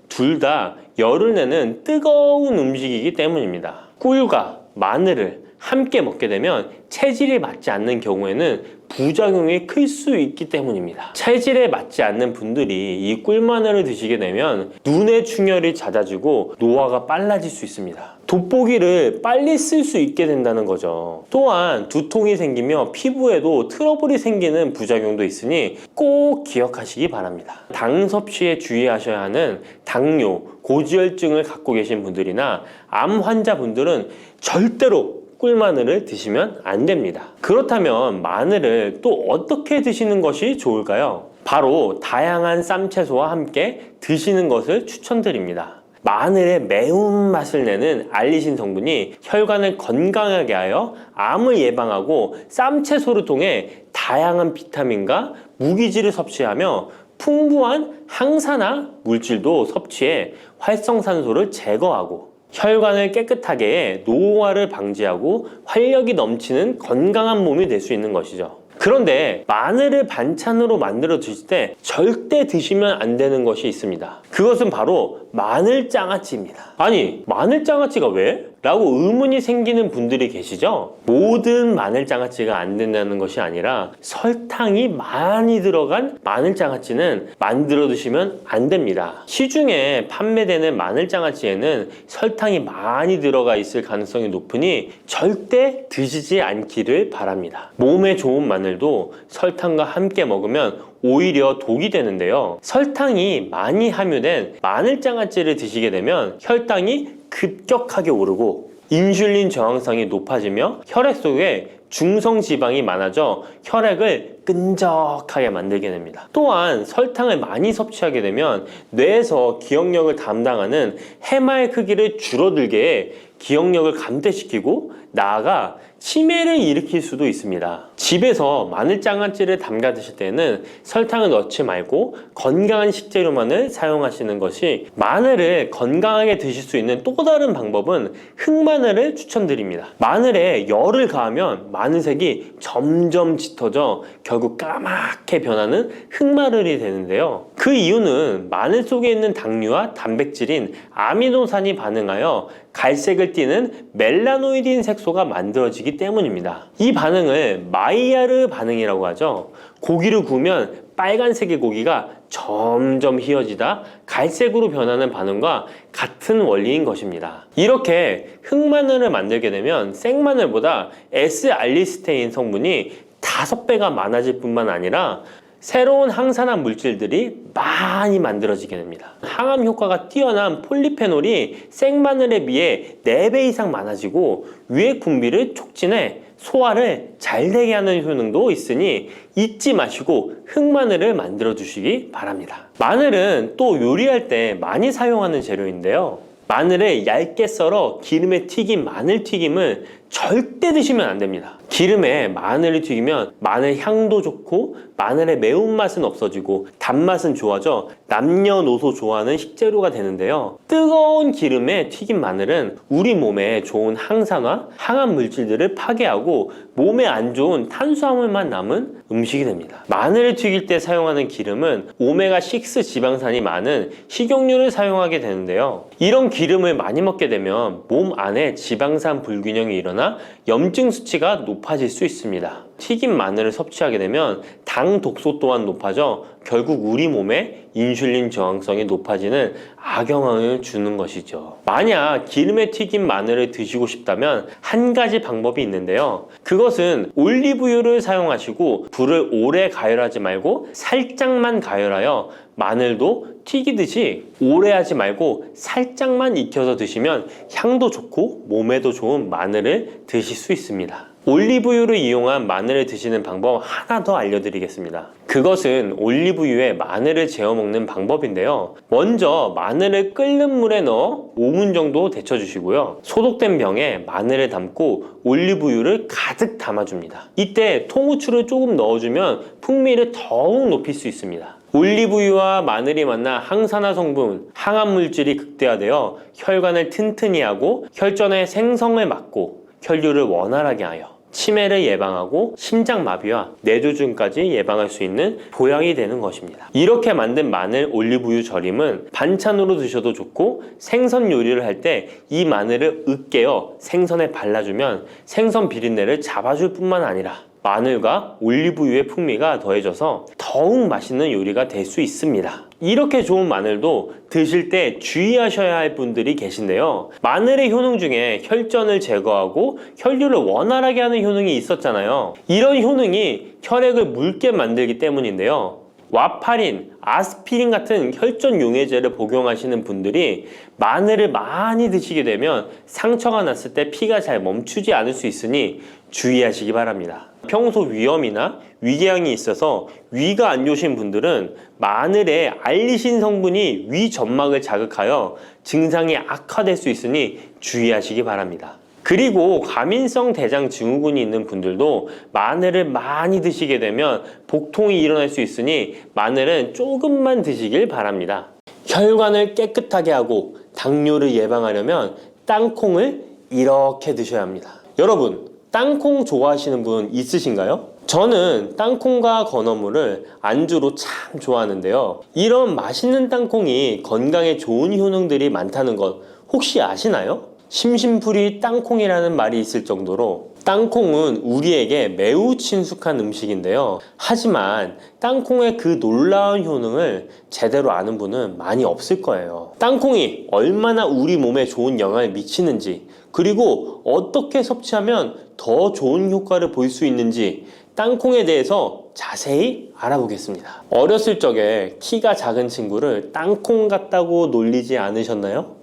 Speaker 1: 둘 다 열을 내는 뜨거운 음식이기 때문입니다. 꿀과 마늘을 함께 먹게 되면 체질이 맞지 않는 경우에는 부작용이 클 수 있기 때문입니다. 체질에 맞지 않는 분들이 이 꿀마늘을 드시게 되면 눈의 충혈이 잦아지고 노화가 빨라질 수 있습니다. 돋보기를 빨리 쓸 수 있게 된다는 거죠. 또한 두통이 생기며 피부에도 트러블이 생기는 부작용도 있으니 꼭 기억하시기 바랍니다. 당 섭취에 주의하셔야 하는 당뇨, 고지혈증을 갖고 계신 분들이나 암 환자분들은 절대로 꿀마늘을 드시면 안 됩니다. 그렇다면 마늘을 또 어떻게 드시는 것이 좋을까요? 바로 다양한 쌈채소와 함께 드시는 것을 추천드립니다. 마늘의 매운맛을 내는 알리신 성분이 혈관을 건강하게 하여 암을 예방하고 쌈채소를 통해 다양한 비타민과 무기질을 섭취하며 풍부한 항산화 물질도 섭취해 활성산소를 제거하고 혈관을 깨끗하게 해 노화를 방지하고 활력이 넘치는 건강한 몸이 될 수 있는 것이죠. 그런데 마늘을 반찬으로 만들어 드실 때 절대 드시면 안 되는 것이 있습니다. 그것은 바로 마늘장아찌입니다. 아니, 마늘장아찌가 왜? 라고 의문이 생기는 분들이 계시죠? 모든 마늘장아찌가 안 된다는 것이 아니라 설탕이 많이 들어간 마늘장아찌는 만들어 드시면 안 됩니다. 시중에 판매되는 마늘장아찌에는 설탕이 많이 들어가 있을 가능성이 높으니 절대 드시지 않기를 바랍니다. 몸에 좋은 마늘도 설탕과 함께 먹으면 오히려 독이 되는데요. 설탕이 많이 함유된 마늘장아찌를 드시게 되면 혈당이 급격하게 오르고 인슐린 저항성이 높아지며 혈액 속에 중성지방이 많아져 혈액을 끈적하게 만들게 됩니다. 또한 설탕을 많이 섭취하게 되면 뇌에서 기억력을 담당하는 해마의 크기를 줄어들게 해 기억력을 감퇴시키고 나아가 치매를 일으킬 수도 있습니다. 집에서 마늘장아찌를 담가 드실 때는 설탕을 넣지 말고 건강한 식재료만을 사용하시는 것이, 마늘을 건강하게 드실 수 있는 또 다른 방법은 흑마늘을 추천드립니다. 마늘에 열을 가하면 마늘색이 점점 짙어져 결국 까맣게 변하는 흑마늘이 되는데요. 그 이유는 마늘 속에 있는 당류와 단백질인 아미노산이 반응하여 갈색을 띠는 멜라노이딘 색소가 만들어지기 때문입니다. 이 반응을 마이야르 반응이라고 하죠. 고기를 구우면 빨간색의 고기가 점점 희어지다 갈색으로 변하는 반응과 같은 원리인 것입니다. 이렇게 흑마늘을 만들게 되면 생마늘보다 S알리스테인 성분이 5배가 많아질 뿐만 아니라 새로운 항산화 물질들이 많이 만들어지게 됩니다. 항암 효과가 뛰어난 폴리페놀이 생마늘에 비해 4배 이상 많아지고 위액 분비를 촉진해 소화를 잘 되게 하는 효능도 있으니 잊지 마시고 흑마늘을 만들어 주시기 바랍니다. 마늘은 또 요리할 때 많이 사용하는 재료인데요. 마늘을 얇게 썰어 기름에 튀긴 마늘 튀김을 절대 드시면 안 됩니다. 기름에 마늘을 튀기면 마늘 향도 좋고 마늘의 매운맛은 없어지고 단맛은 좋아져 남녀노소 좋아하는 식재료가 되는데요. 뜨거운 기름에 튀긴 마늘은 우리 몸에 좋은 항산화, 항암 물질들을 파괴하고 몸에 안 좋은 탄수화물만 남은 음식이 됩니다. 마늘을 튀길 때 사용하는 기름은 오메가6 지방산이 많은 식용유를 사용하게 되는데요. 이런 기름을 많이 먹게 되면 몸 안에 지방산 불균형이 일어나 염증 수치가 높아질 수 있습니다. 튀긴 마늘을 섭취하게 되면 당 독소 또한 높아져 결국 우리 몸에 인슐린 저항성이 높아지는 악영향을 주는 것이죠. 만약 기름에 튀긴 마늘을 드시고 싶다면 한 가지 방법이 있는데요. 그것은 올리브유를 사용하시고 불을 오래 가열하지 말고 살짝만 가열하여 마늘도 튀기듯이 오래 하지 말고 살짝만 익혀서 드시면 향도 좋고 몸에도 좋은 마늘을 드실 수 있습니다. 올리브유를 이용한 마늘을 드시는 방법 하나 더 알려드리겠습니다. 그것은 올리브유에 마늘을 재워 먹는 방법인데요. 먼저 마늘을 끓는 물에 넣어 5분 정도 데쳐주시고요. 소독된 병에 마늘을 담고 올리브유를 가득 담아줍니다. 이때 통후추를 조금 넣어주면 풍미를 더욱 높일 수 있습니다. 올리브유와 마늘이 만나 항산화 성분, 항암 물질이 극대화되어 혈관을 튼튼히 하고 혈전의 생성을 막고 혈류를 원활하게 하여 치매를 예방하고 심장마비와 뇌졸중까지 예방할 수 있는 보약이 되는 것입니다. 이렇게 만든 마늘 올리브유 절임은 반찬으로 드셔도 좋고 생선 요리를 할 때 이 마늘을 으깨어 생선에 발라주면 생선 비린내를 잡아줄 뿐만 아니라 마늘과 올리브유의 풍미가 더해져서 더욱 맛있는 요리가 될 수 있습니다. 이렇게 좋은 마늘도 드실 때 주의하셔야 할 분들이 계신데요. 마늘의 효능 중에 혈전을 제거하고 혈류를 원활하게 하는 효능이 있었잖아요. 이런 효능이 혈액을 묽게 만들기 때문인데요. 와파린, 아스피린 같은 혈전 용해제를 복용하시는 분들이 마늘을 많이 드시게 되면 상처가 났을 때 피가 잘 멈추지 않을 수 있으니 주의하시기 바랍니다. 평소 위염이나 위궤양이 있어서 위가 안 좋으신 분들은 마늘에 알리신 성분이 위 점막을 자극하여 증상이 악화될 수 있으니 주의하시기 바랍니다. 그리고 과민성 대장 증후군이 있는 분들도 마늘을 많이 드시게 되면 복통이 일어날 수 있으니 마늘은 조금만 드시길 바랍니다. 혈관을 깨끗하게 하고 당뇨를 예방하려면 땅콩을 이렇게 드셔야 합니다. 여러분, 땅콩 좋아하시는 분 있으신가요? 저는 땅콩과 건어물을 안주로 참 좋아하는데요. 이런 맛있는 땅콩이 건강에 좋은 효능들이 많다는 것 혹시 아시나요? 심심풀이 땅콩이라는 말이 있을 정도로 땅콩은 우리에게 매우 친숙한 음식인데요. 하지만 땅콩의 그 놀라운 효능을 제대로 아는 분은 많이 없을 거예요. 땅콩이 얼마나 우리 몸에 좋은 영향을 미치는지, 그리고 어떻게 섭취하면 더 좋은 효과를 볼 수 있는지 땅콩에 대해서 자세히 알아보겠습니다. 어렸을 적에 키가 작은 친구를 땅콩 같다고 놀리지 않으셨나요?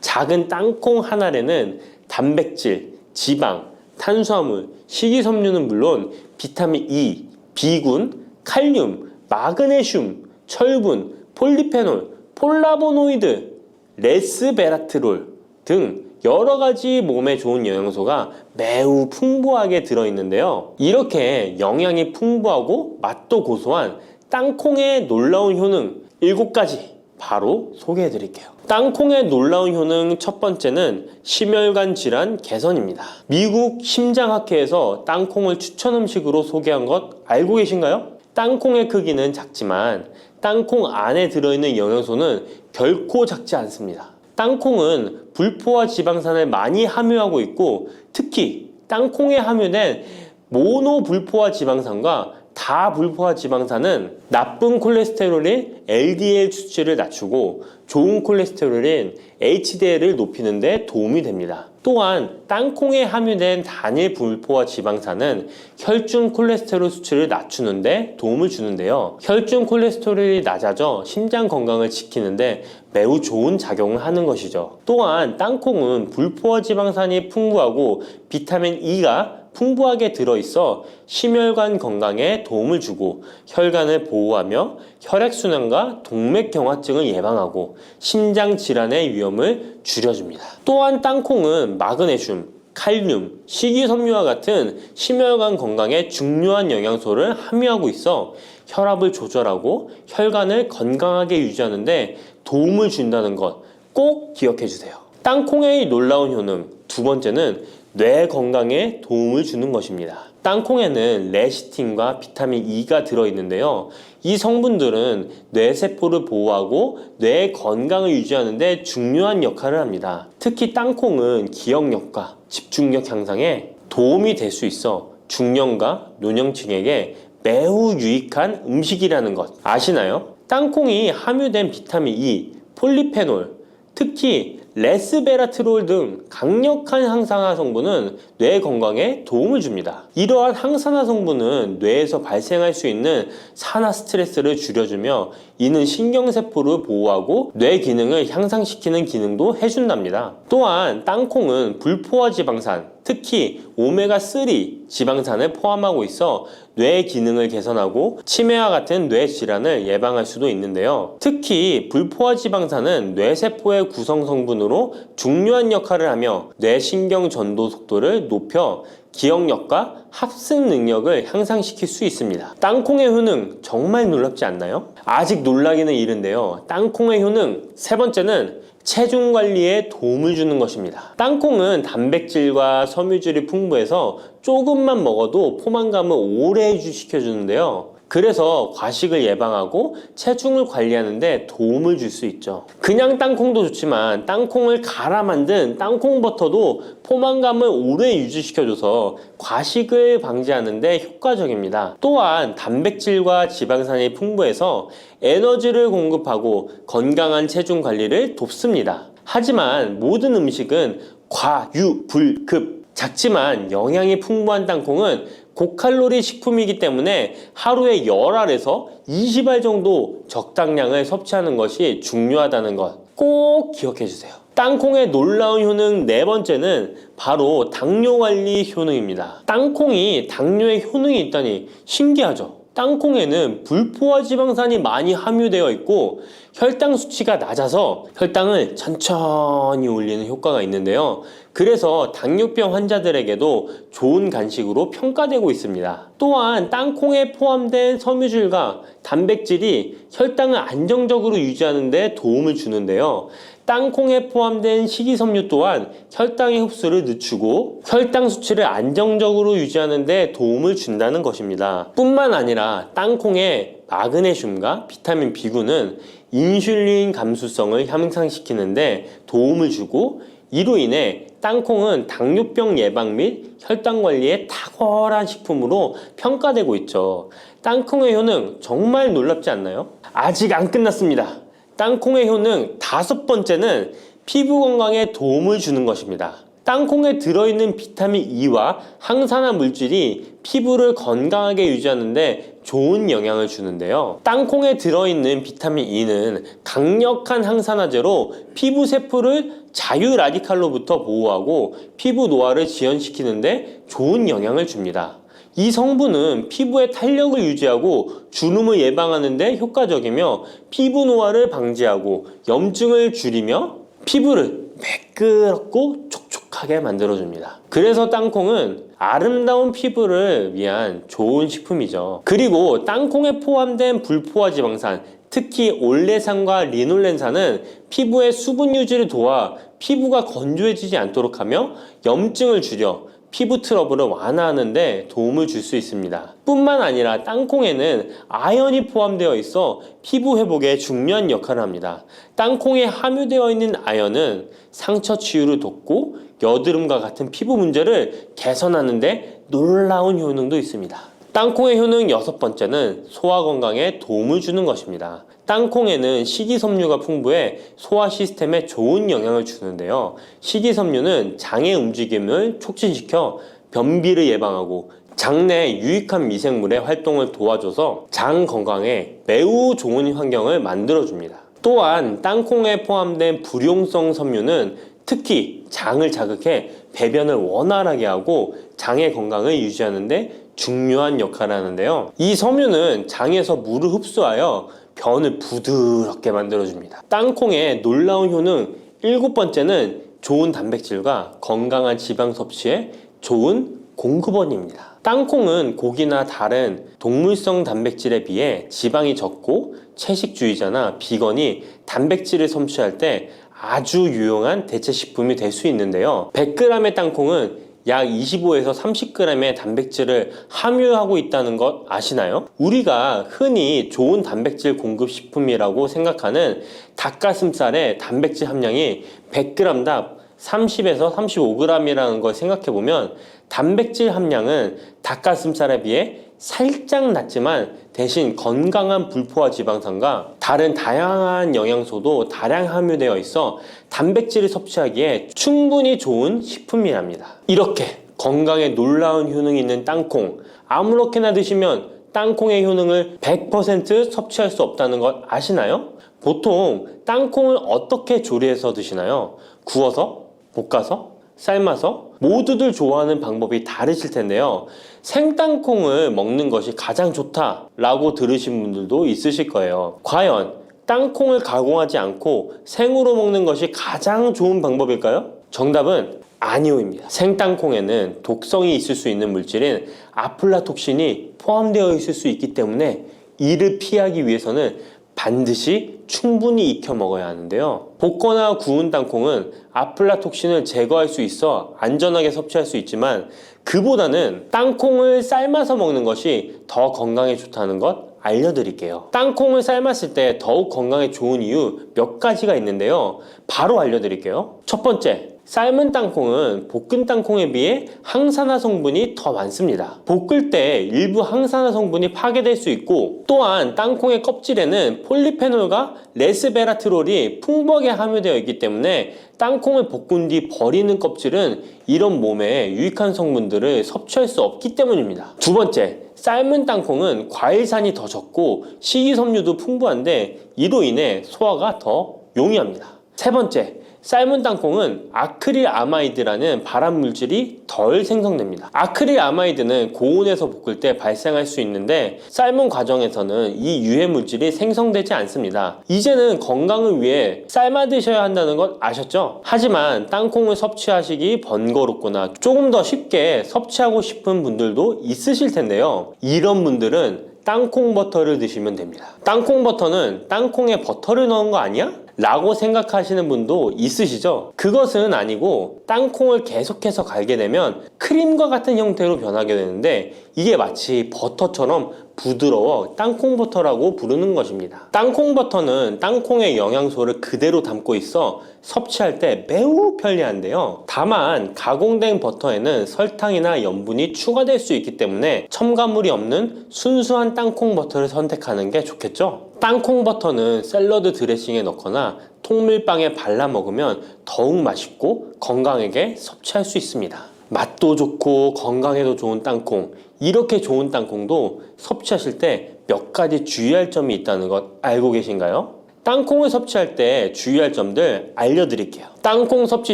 Speaker 1: 작은 땅콩 한 알에는 단백질, 지방, 탄수화물, 식이섬유는 물론 비타민 E, B군, 칼륨, 마그네슘, 철분, 폴리페놀, 폴라보노이드, 레스베라트롤 등 여러 가지 몸에 좋은 영양소가 매우 풍부하게 들어있는데요. 이렇게 영양이 풍부하고 맛도 고소한 땅콩의 놀라운 효능 7가지 바로 소개해 드릴게요. 땅콩의 놀라운 효능 첫 번째는 심혈관 질환 개선입니다. 미국 심장학회에서 땅콩을 추천 음식으로 소개한 것 알고 계신가요? 땅콩의 크기는 작지만 땅콩 안에 들어있는 영양소는 결코 작지 않습니다. 땅콩은 불포화 지방산을 많이 함유하고 있고 특히 땅콩에 함유된 모노불포화 지방산과 다불포화 지방산은 나쁜 콜레스테롤인 LDL 수치를 낮추고 좋은 콜레스테롤인 HDL을 높이는 데 도움이 됩니다. 또한 땅콩에 함유된 단일 불포화 지방산은 혈중 콜레스테롤 수치를 낮추는 데 도움을 주는데요. 혈중 콜레스테롤이 낮아져 심장 건강을 지키는데 매우 좋은 작용을 하는 것이죠. 또한 땅콩은 불포화 지방산이 풍부하고 비타민 E가 풍부하게 들어있어 심혈관 건강에 도움을 주고 혈관을 보호하며 혈액순환과 동맥경화증을 예방하고 심장 질환의 위험을 줄여줍니다. 또한 땅콩은 마그네슘, 칼륨, 식이섬유와 같은 심혈관 건강에 중요한 영양소를 함유하고 있어 혈압을 조절하고 혈관을 건강하게 유지하는 데 도움을 준다는 것 꼭 기억해 주세요. 땅콩의 놀라운 효능 두 번째는 뇌 건강에 도움을 주는 것입니다. 땅콩에는 레시틴과 비타민 E가 들어있는데요. 이 성분들은 뇌세포를 보호하고 뇌 건강을 유지하는 데 중요한 역할을 합니다. 특히 땅콩은 기억력과 집중력 향상에 도움이 될 수 있어 중년과 노년층에게 매우 유익한 음식이라는 것 아시나요? 땅콩이 함유된 비타민 E, 폴리페놀, 특히 레스베라트롤 등 강력한 항산화 성분은 뇌 건강에 도움을 줍니다. 이러한 항산화 성분은 뇌에서 발생할 수 있는 산화 스트레스를 줄여주며 이는 신경세포를 보호하고 뇌 기능을 향상시키는 기능도 해준답니다. 또한 땅콩은 불포화 지방산, 특히 오메가3 지방산을 포함하고 있어 뇌 기능을 개선하고 치매와 같은 뇌 질환을 예방할 수도 있는데요. 특히 불포화 지방산은 뇌세포의 구성 성분으로 중요한 역할을 하며 뇌신경 전도 속도를 높여 기억력과 합승 능력을 향상시킬 수 있습니다. 땅콩의 효능 정말 놀랍지 않나요? 아직 놀라기는 이른데요. 땅콩의 효능 세 번째는 체중 관리에 도움을 주는 것입니다. 땅콩은 단백질과 섬유질이 풍부해서 조금만 먹어도 포만감을 오래 유지시켜주는데요. 그래서 과식을 예방하고 체중을 관리하는 데 도움을 줄 수 있죠. 그냥 땅콩도 좋지만 땅콩을 갈아 만든 땅콩버터도 포만감을 오래 유지시켜줘서 과식을 방지하는 데 효과적입니다. 또한 단백질과 지방산이 풍부해서 에너지를 공급하고 건강한 체중 관리를 돕습니다. 하지만 모든 음식은 과유불급, 작지만 영양이 풍부한 땅콩은 고칼로리 식품이기 때문에 하루에 10알에서 20알 정도 적당량을 섭취하는 것이 중요하다는 것 꼭 기억해 주세요. 땅콩의 놀라운 효능 네 번째는 바로 당뇨 관리 효능입니다. 땅콩이 당뇨에 효능이 있다니 신기하죠? 땅콩에는 불포화 지방산이 많이 함유되어 있고 혈당 수치가 낮아서 혈당을 천천히 올리는 효과가 있는데요. 그래서 당뇨병 환자들에게도 좋은 간식으로 평가되고 있습니다. 또한 땅콩에 포함된 섬유질과 단백질이 혈당을 안정적으로 유지하는 데 도움을 주는데요. 땅콩에 포함된 식이섬유 또한 혈당의 흡수를 늦추고 혈당 수치를 안정적으로 유지하는 데 도움을 준다는 것입니다. 뿐만 아니라 땅콩의 마그네슘과 비타민 B9는 인슐린 감수성을 향상시키는 데 도움을 주고 이로 인해 땅콩은 당뇨병 예방 및 혈당 관리에 탁월한 식품으로 평가되고 있죠. 땅콩의 효능 정말 놀랍지 않나요? 아직 안 끝났습니다. 땅콩의 효능 다섯 번째는 피부 건강에 도움을 주는 것입니다. 땅콩에 들어있는 비타민 E와 항산화 물질이 피부를 건강하게 유지하는 데 좋은 영향을 주는데요. 땅콩에 들어있는 비타민 E는 강력한 항산화제로 피부 세포를 자유 라디칼로부터 보호하고 피부 노화를 지연시키는 데 좋은 영향을 줍니다. 이 성분은 피부의 탄력을 유지하고 주름을 예방하는 데 효과적이며 피부 노화를 방지하고 염증을 줄이며 피부를 매끄럽고 촉촉하게 만들어줍니다. 그래서 땅콩은 아름다운 피부를 위한 좋은 식품이죠. 그리고 땅콩에 포함된 불포화 지방산, 특히 올레산과 리놀렌산은 피부의 수분 유지를 도와 피부가 건조해지지 않도록 하며 염증을 줄여 피부 트러블을 완화하는 데 도움을 줄 수 있습니다. 뿐만 아니라 땅콩에는 아연이 포함되어 있어 피부 회복에 중요한 역할을 합니다. 땅콩에 함유되어 있는 아연은 상처 치유를 돕고 여드름과 같은 피부 문제를 개선하는 데 놀라운 효능도 있습니다. 땅콩의 효능 여섯 번째는 소화 건강에 도움을 주는 것입니다. 땅콩에는 식이섬유가 풍부해 소화 시스템에 좋은 영향을 주는데요. 식이섬유는 장의 움직임을 촉진시켜 변비를 예방하고 장내 유익한 미생물의 활동을 도와줘서 장 건강에 매우 좋은 환경을 만들어줍니다. 또한 땅콩에 포함된 불용성 섬유는 특히 장을 자극해 배변을 원활하게 하고 장의 건강을 유지하는 데 중요한 역할을 하는데요. 이 섬유는 장에서 물을 흡수하여 변을 부드럽게 만들어줍니다. 땅콩의 놀라운 효능 일곱 번째는 좋은 단백질과 건강한 지방 섭취에 좋은 공급원입니다. 땅콩은 고기나 다른 동물성 단백질에 비해 지방이 적고 채식주의자나 비건이 단백질을 섭취할 때 아주 유용한 대체 식품이 될 수 있는데요. 100g의 땅콩은 약 25에서 30g의 단백질을 함유하고 있다는 것 아시나요? 우리가 흔히 좋은 단백질 공급 식품이라고 생각하는 닭가슴살의 단백질 함량이 100g당 30에서 35g이라는 걸 생각해보면 단백질 함량은 닭가슴살에 비해 살짝 낮지만 대신 건강한 불포화 지방산과 다른 다양한 영양소도 다량 함유되어 있어 단백질을 섭취하기에 충분히 좋은 식품이랍니다. 이렇게 건강에 놀라운 효능이 있는 땅콩, 아무렇게나 드시면 땅콩의 효능을 100% 섭취할 수 없다는 것 아시나요? 보통 땅콩을 어떻게 조리해서 드시나요? 구워서? 볶아서? 삶아서? 모두들 좋아하는 방법이 다르실 텐데요. 생땅콩을 먹는 것이 가장 좋다라고 들으신 분들도 있으실 거예요. 과연 땅콩을 가공하지 않고 생으로 먹는 것이 가장 좋은 방법일까요? 정답은 아니오입니다. 생땅콩에는 독성이 있을 수 있는 물질인 아플라톡신이 포함되어 있을 수 있기 때문에 이를 피하기 위해서는 반드시 충분히 익혀 먹어야 하는데요. 볶거나 구운 땅콩은 아플라톡신을 제거할 수 있어 안전하게 섭취할 수 있지만 그보다는 땅콩을 삶아서 먹는 것이 더 건강에 좋다는 것 알려드릴게요. 땅콩을 삶았을 때 더욱 건강에 좋은 이유 몇 가지가 있는데요. 바로 알려드릴게요. 첫 번째, 삶은 땅콩은 볶은 땅콩에 비해 항산화 성분이 더 많습니다. 볶을 때 일부 항산화 성분이 파괴될 수 있고, 또한 땅콩의 껍질에는 폴리페놀과 레스베라트롤이 풍부하게 함유되어 있기 때문에 땅콩을 볶은 뒤 버리는 껍질은 이런 몸에 유익한 성분들을 섭취할 수 없기 때문입니다. 두 번째, 삶은 땅콩은 과일산이 더 적고 식이섬유도 풍부한데 이로 인해 소화가 더 용이합니다. 세 번째, 삶은 땅콩은 아크릴아마이드라는 발암물질이 덜 생성됩니다. 아크릴아마이드는 고온에서 볶을 때 발생할 수 있는데 삶은 과정에서는 이 유해물질이 생성되지 않습니다. 이제는 건강을 위해 삶아 드셔야 한다는 것 아셨죠? 하지만 땅콩을 섭취하시기 번거롭거나 조금 더 쉽게 섭취하고 싶은 분들도 있으실 텐데요. 이런 분들은 땅콩 버터를 드시면 됩니다. 땅콩 버터는 땅콩에 버터를 넣은 거 아니야? 라고 생각하시는 분도 있으시죠? 그것은 아니고 땅콩을 계속해서 갈게 되면 크림과 같은 형태로 변하게 되는데 이게 마치 버터처럼 부드러워 땅콩 버터라고 부르는 것입니다. 땅콩 버터는 땅콩의 영양소를 그대로 담고 있어 섭취할 때 매우 편리한데요. 다만 가공된 버터에는 설탕이나 염분이 추가될 수 있기 때문에 첨가물이 없는 순수한 땅콩 버터를 선택하는 게 좋겠죠? 땅콩 버터는 샐러드 드레싱에 넣거나 통밀빵에 발라 먹으면 더욱 맛있고 건강하게 섭취할 수 있습니다. 맛도 좋고 건강에도 좋은 땅콩, 이렇게 좋은 땅콩도 섭취하실 때 몇 가지 주의할 점이 있다는 것 알고 계신가요? 땅콩을 섭취할 때 주의할 점들 알려드릴게요. 땅콩 섭취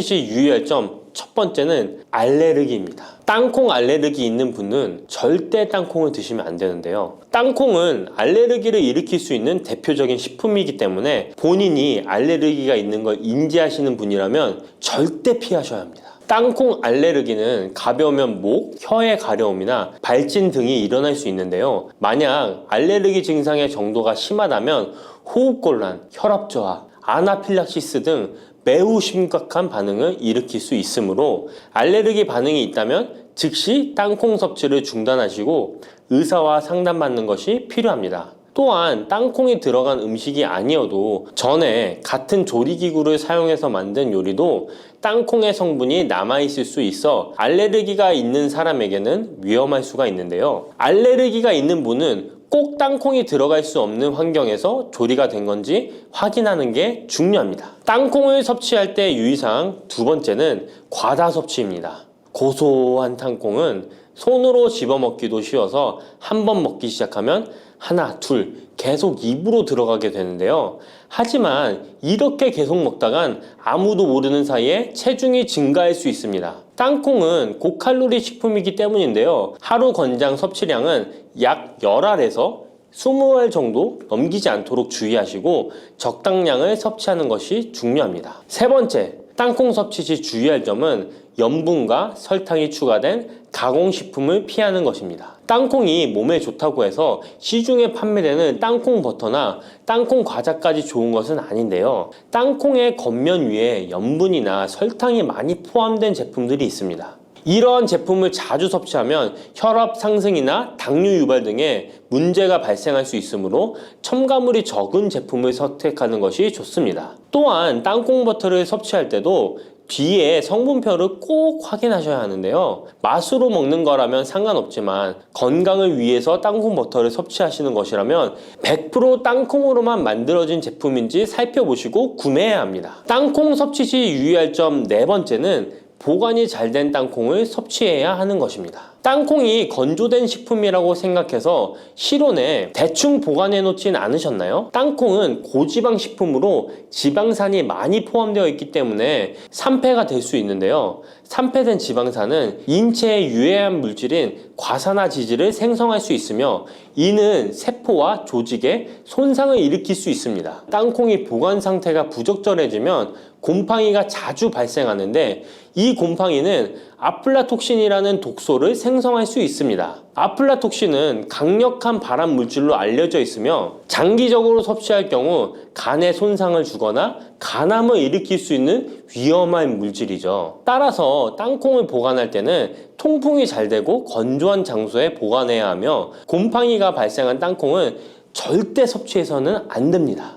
Speaker 1: 시 유의할 점 첫 번째는 알레르기입니다. 땅콩 알레르기 있는 분은 절대 땅콩을 드시면 안 되는데요. 땅콩은 알레르기를 일으킬 수 있는 대표적인 식품이기 때문에 본인이 알레르기가 있는 걸 인지하시는 분이라면 절대 피하셔야 합니다. 땅콩 알레르기는 가벼우면 목, 혀의 가려움이나 발진 등이 일어날 수 있는데요. 만약 알레르기 증상의 정도가 심하다면 호흡곤란, 혈압저하, 아나필락시스 등 매우 심각한 반응을 일으킬 수 있으므로 알레르기 반응이 있다면 즉시 땅콩 섭취를 중단하시고 의사와 상담받는 것이 필요합니다. 또한 땅콩이 들어간 음식이 아니어도 전에 같은 조리기구를 사용해서 만든 요리도 땅콩의 성분이 남아있을 수 있어 알레르기가 있는 사람에게는 위험할 수가 있는데요. 알레르기가 있는 분은 꼭 땅콩이 들어갈 수 없는 환경에서 조리가 된 건지 확인하는 게 중요합니다. 땅콩을 섭취할 때 유의사항 두 번째는 과다 섭취입니다. 고소한 땅콩은 손으로 집어먹기도 쉬워서 한 번 먹기 시작하면 하나, 둘 계속 입으로 들어가게 되는데요. 하지만 이렇게 계속 먹다간 아무도 모르는 사이에 체중이 증가할 수 있습니다. 땅콩은 고칼로리 식품이기 때문인데요. 하루 권장 섭취량은 약 10알에서 20알 정도 넘기지 않도록 주의하시고 적당량을 섭취하는 것이 중요합니다. 세 번째, 땅콩 섭취 시 주의할 점은 염분과 설탕이 추가된 가공식품을 피하는 것입니다. 땅콩이 몸에 좋다고 해서 시중에 판매되는 땅콩 버터나 땅콩 과자까지 좋은 것은 아닌데요. 땅콩의 겉면 위에 염분이나 설탕이 많이 포함된 제품들이 있습니다. 이러한 제품을 자주 섭취하면 혈압 상승이나 당뇨 유발 등의 문제가 발생할 수 있으므로 첨가물이 적은 제품을 선택하는 것이 좋습니다. 또한 땅콩 버터를 섭취할 때도 뒤에 성분표를 꼭 확인하셔야 하는데요. 맛으로 먹는 거라면 상관없지만 건강을 위해서 땅콩 버터를 섭취하시는 것이라면 100% 땅콩으로만 만들어진 제품인지 살펴보시고 구매해야 합니다. 땅콩 섭취 시 유의할 점 네 번째는 보관이 잘 된 땅콩을 섭취해야 하는 것입니다. 땅콩이 건조된 식품이라고 생각해서 실온에 대충 보관해 놓진 않으셨나요? 땅콩은 고지방 식품으로 지방산이 많이 포함되어 있기 때문에 산패가 될 수 있는데요. 산패된 지방산은 인체에 유해한 물질인 과산화지질을 생성할 수 있으며 이는 세포와 조직에 손상을 일으킬 수 있습니다. 땅콩이 보관 상태가 부적절해지면 곰팡이가 자주 발생하는데 이 곰팡이는 아플라톡신이라는 독소를 생성할 수 있습니다. 아플라톡신은 강력한 발암 물질로 알려져 있으며 장기적으로 섭취할 경우 간에 손상을 주거나 간암을 일으킬 수 있는 위험한 물질이죠. 따라서 땅콩을 보관할 때는 통풍이 잘 되고 건조한 장소에 보관해야 하며 곰팡이가 발생한 땅콩은 절대 섭취해서는 안 됩니다.